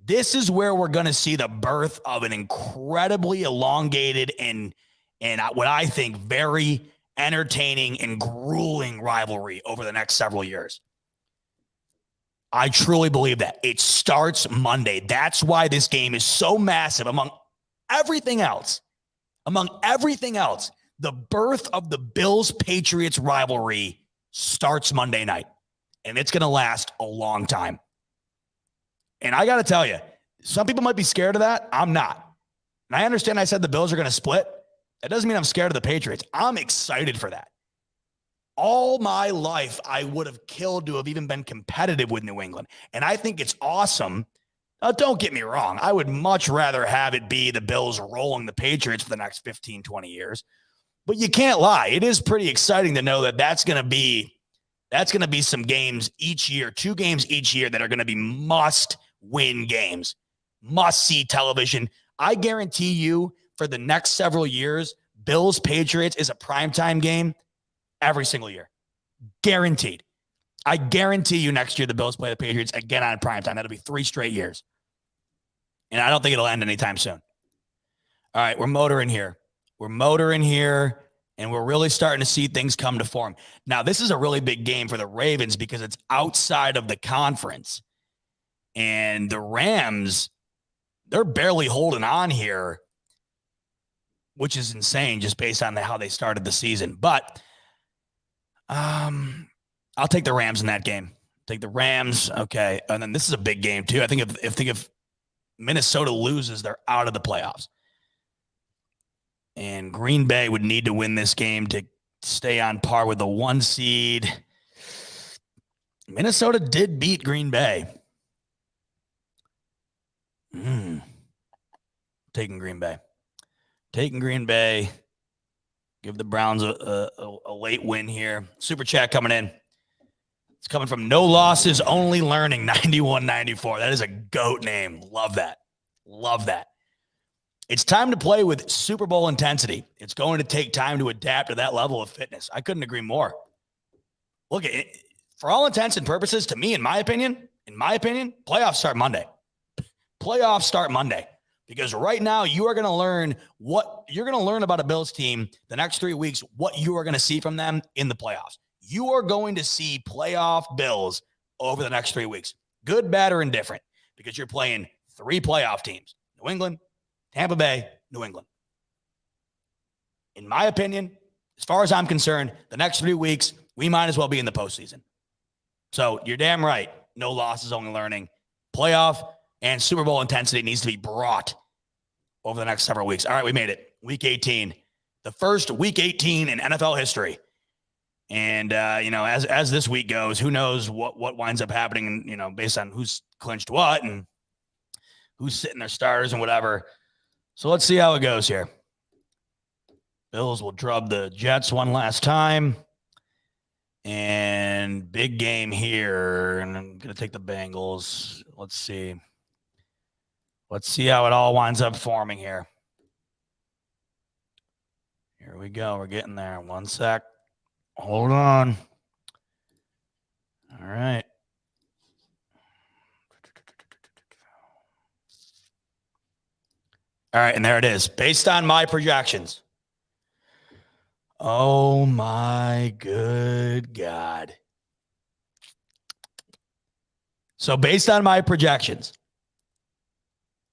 This is where we're going to see the birth of an incredibly elongated and what I think very entertaining and grueling rivalry over the next several years. I truly believe that. It starts Monday. That's why this game is so massive among everything else. The birth of the Bills-Patriots rivalry starts Monday night, and it's going to last a long time. And I got to tell you, some people might be scared of that. I'm not. And I understand I said the Bills are going to split. That doesn't mean I'm scared of the Patriots. I'm excited for that. All my life, I would have killed to have even been competitive with New England. And I think it's awesome. Don't get me wrong. I would much rather have it be the Bills rolling the Patriots for the next 15, 20 years. But you can't lie. It is pretty exciting to know that that's going to be some games each year, 2 games each year that are going to be must-win games, must-see television. I guarantee you for the next several years, Bills-Patriots is a primetime game every single year. Guaranteed. I guarantee you next year the Bills play the Patriots again on primetime. That'll be 3 straight years. And I don't think it'll end anytime soon. All right, we're motoring here. And we're really starting to see things come to form. Now, this is a really big game for the Ravens because it's outside of the conference. And the Rams, they're barely holding on here, which is insane just based on how they started the season. But I'll take the Rams in that game. Take the Rams. Okay. And then this is a big game too. I think if Minnesota loses, they're out of the playoffs. And Green Bay would need to win this game to stay on par with the 1 seed. Minnesota did beat Green Bay. Taking Green Bay. Give the Browns a late win here. Super chat coming in. It's coming from No Losses Only Learning 9194. That is a GOAT name. Love that. It's time to play with Super Bowl intensity. It's going to take time to adapt to that level of fitness. I couldn't agree more. Look, for all intents and purposes, to me, in my opinion, playoffs start Monday. Because right now you are going to learn about a Bills team the next 3 weeks, what you are going to see from them in the playoffs. You are going to see playoff Bills over the next 3 weeks. Good, bad, or indifferent, because you're playing 3 playoff teams. New England, Tampa Bay, New England. In my opinion, as far as I'm concerned, the next 3 weeks, we might as well be in the postseason. So you're damn right. No Losses Only Learning. Playoff and Super Bowl intensity needs to be brought over the next several weeks. All right, we made it. Week 18. The first Week 18 in NFL history. And, as this week goes, who knows what winds up happening, based on who's clinched what and who's sitting their starters and whatever. So let's see how it goes here. Bills will drub the Jets one last time. And big game here. And I'm going to take the Bengals. Let's see how it all winds up forming here. Here we go. We're getting there. 1 sec. Hold on. All right. All right, and there it is. Based on my projections. Oh, my good God. So based on my projections,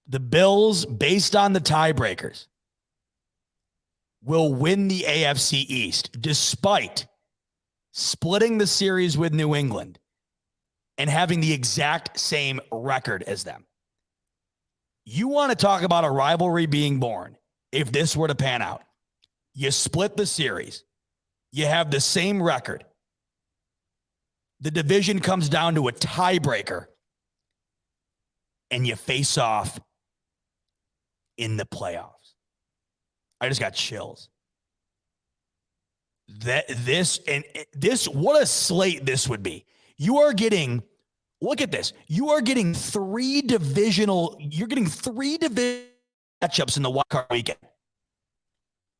the Bills, based on the tiebreakers, will win the AFC East despite splitting the series with New England and having the exact same record as them. You want to talk about a rivalry being born if this were to pan out. You split the series. You have the same record. The division comes down to a tiebreaker. And you face off in the playoffs. I just got chills. What a slate this would be. You are getting, look at this. You're getting three division matchups in the wild card weekend.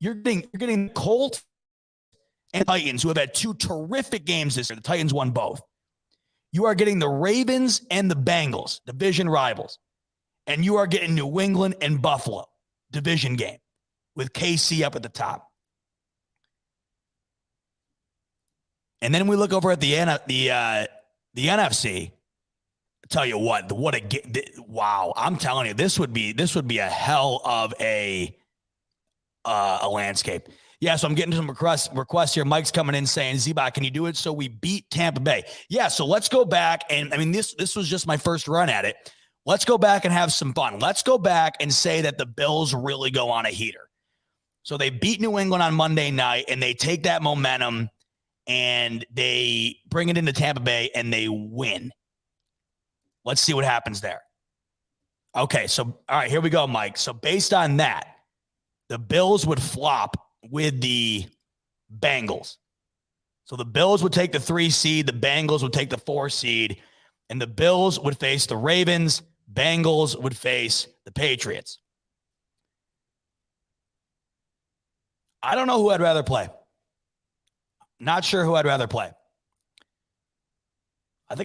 You're getting Colts and Titans, who have had two terrific games this year. The Titans won both. You are getting the Ravens and the Bengals, division rivals. And you are getting New England and Buffalo, division game, with KC up at the top. And then we look over at the NFC. I'll tell you what wow! I'm telling you, this would be a hell of a landscape. Yeah, so I'm getting some requests here. Mike's coming in saying, Z-Bot, can you do it so we beat Tampa Bay? Yeah, so let's go back. And I mean, this was just my first run at it. Let's go back and have some fun. Let's go back and say that the Bills really go on a heater. So they beat New England on Monday night, and they take that momentum, and they bring it into Tampa Bay, and they win. Let's see what happens there. Okay, so, all right, here we go, Mike. So based on that, the Bills would flop with the Bengals. So the Bills would take the 3 seed, the Bengals would take the 4 seed, and the Bills would face the Ravens, Bengals would face the Patriots. I don't know who I'd rather play. Not sure who I'd rather play. I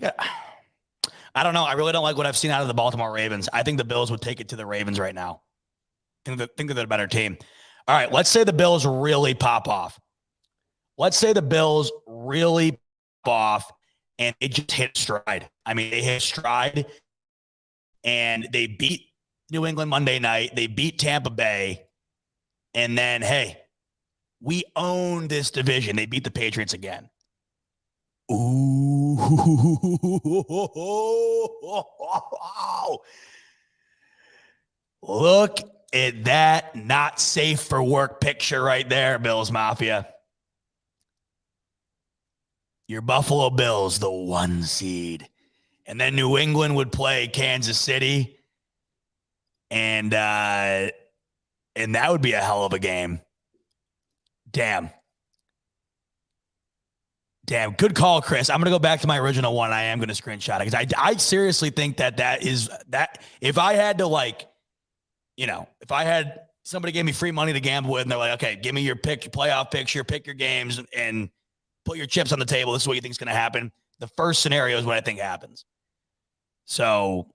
don't know. I really don't like what I've seen out of the Baltimore Ravens. I think the Bills would take it to the Ravens right now. I think they're the better team. All right, let's say the Bills really pop off. Let's say the Bills really pop off and it just hit stride. I mean, they hit stride and they beat New England Monday night. They beat Tampa Bay. And then, hey, we own this division. They beat the Patriots again. Ooh. Look at that not safe for work picture right there, Bills Mafia. Your Buffalo Bills, the 1 seed. And then New England would play Kansas City. And that would be a hell of a game. Damn. Good call, Chris. I'm going to go back to my original one. I am going to screenshot it because I seriously think that if I had to if I had somebody gave me free money to gamble with and they're like, okay, give me your playoff picture, pick your games and put your chips on the table. This is what you think is going to happen. The first scenario is what I think happens. So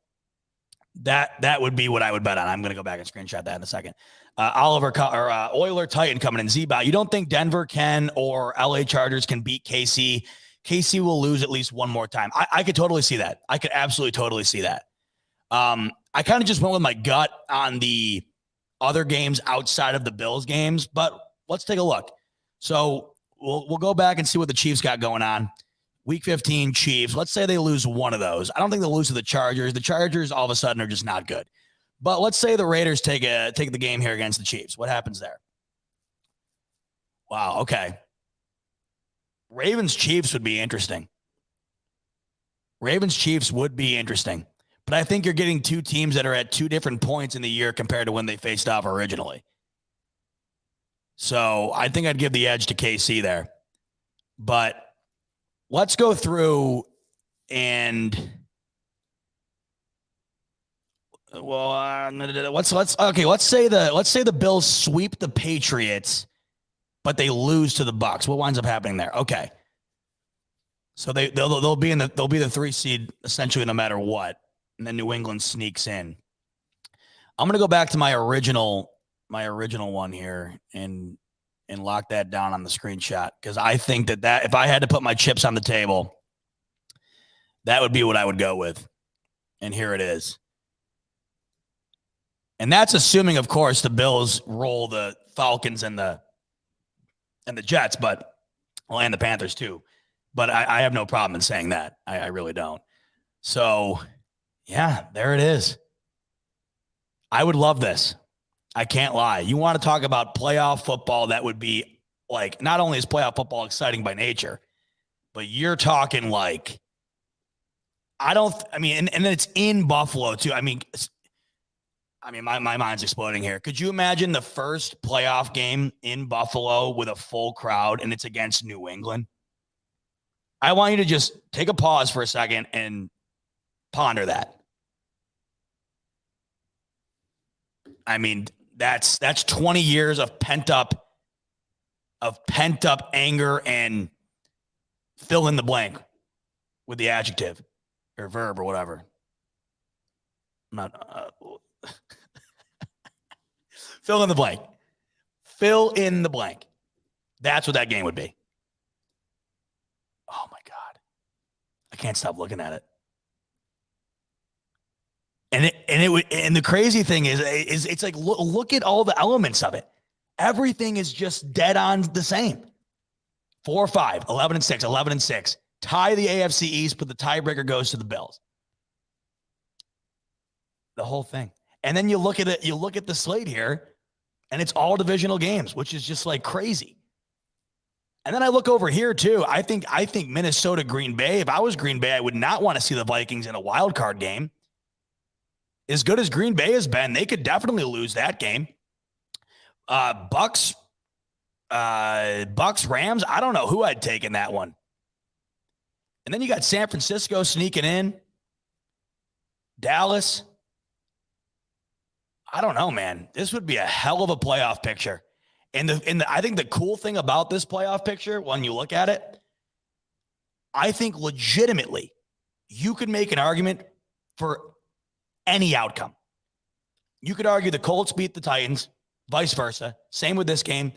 that would be what I would bet on. I'm going to go back and screenshot that in a second. Oiler Titan coming in. Z-Bot, you don't think Denver can or LA Chargers can beat KC? KC will lose at least one more time. I could totally see that. I could absolutely totally see that. I kind of just went with my gut on the other games outside of the Bills games, but let's take a look. So we'll go back and see what the Chiefs got going on. Week 15 Chiefs. Let's say they lose one of those. I don't think they'll lose to the Chargers. The Chargers all of a sudden are just not good. But let's say the Raiders take the game here against the Chiefs. What happens there? Wow, okay. Ravens-Chiefs would be interesting. Ravens-Chiefs would be interesting. But I think you're getting two teams that are at two different points in the year compared to when they faced off originally. So I think I'd give the edge to KC there. But let's go through and let's say the Bills sweep the Patriots, but they lose to the Bucs. What winds up happening there? Okay. So they'll be the 3 seed essentially no matter what. And then New England sneaks in. I'm going to go back to my original one here and lock that down on the screenshot because I think that if I had to put my chips on the table, that would be what I would go with. And here it is. And that's assuming, of course, the Bills roll the Falcons and the Jets, and the Panthers too. But I have no problem in saying that. I really don't. So, yeah, there it is. I would love this. I can't lie. You want to talk about playoff football that would be like, not only is playoff football exciting by nature, but you're talking like, and then it's in Buffalo too. I mean, my mind's exploding here. Could you imagine the first playoff game in Buffalo with a full crowd and it's against New England? I want you to just take a pause for a second and ponder that. I mean, that's 20 years of pent up anger and fill in the blank with the adjective or verb or whatever. Fill in the blank. Fill in the blank. That's what that game would be. Oh my God. I can't stop looking at it. And the crazy thing is it's like, look at all the elements of it. Everything is just dead on the same. 4-5, 11-6, 11-6. Tie the AFC East, but the tiebreaker goes to the Bills. The whole thing. And then you look at it, you look at the slate here, and it's all divisional games, which is just like crazy. And then I look over here too. I think Minnesota, Green Bay. If I was Green Bay, I would not want to see the Vikings in a wild card game. As good as Green Bay has been, they could definitely lose that game. Bucks, Rams. I don't know who I'd take in that one. And then you got San Francisco sneaking in. Dallas. I don't know, man. This would be a hell of a playoff picture. And I think the cool thing about this playoff picture, when you look at it, I think legitimately you could make an argument for any outcome. You could argue the Colts beat the Titans, vice versa. Same with this game,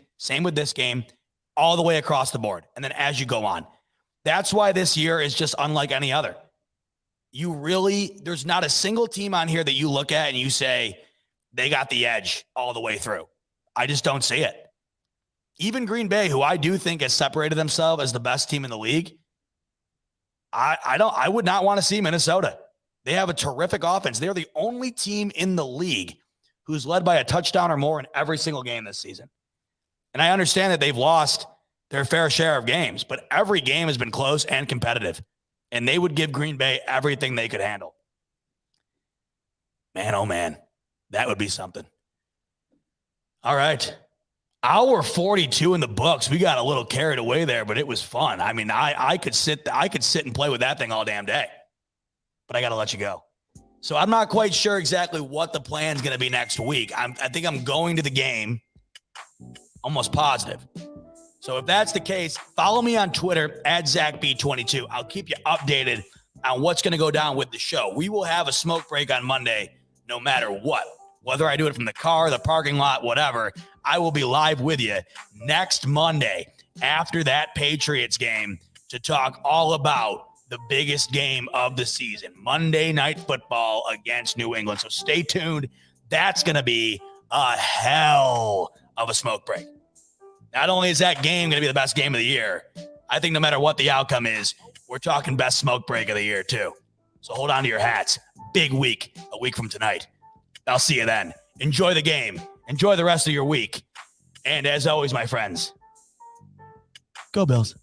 all the way across the board. And then as you go on, that's why this year is just unlike any other. There's not a single team on here that you look at and you say they got the edge all the way through. I just don't see it. Even Green Bay, who I do think has separated themselves as the best team in the league, I would not want to see Minnesota. They have a terrific offense. They're the only team in the league who's led by a touchdown or more in every single game this season. And I understand that they've lost their fair share of games, but every game has been close and competitive. And they would give Green Bay everything they could handle. Man, oh man, that would be something. All right. Hour 42 in the books. We got a little carried away there, but it was fun. I mean, I could sit and play with that thing all damn day. But I got to let you go. So I'm not quite sure exactly what the plan's going to be next week. I think I'm going to the game, almost positive. So if that's the case, follow me on Twitter at ZachB22. I'll keep you updated on what's going to go down with the show. We will have a smoke break on Monday, no matter what. Whether I do it from the car, the parking lot, whatever, I will be live with you next Monday after that Patriots game to talk all about the biggest game of the season, Monday Night Football against New England. So stay tuned. That's going to be a hell of a smoke break. Not only is that game going to be the best game of the year, I think no matter what the outcome is, we're talking best smoke break of the year too. So hold on to your hats. Big week, a week from tonight. I'll see you then. Enjoy the game. Enjoy the rest of your week. And as always, my friends, go Bills.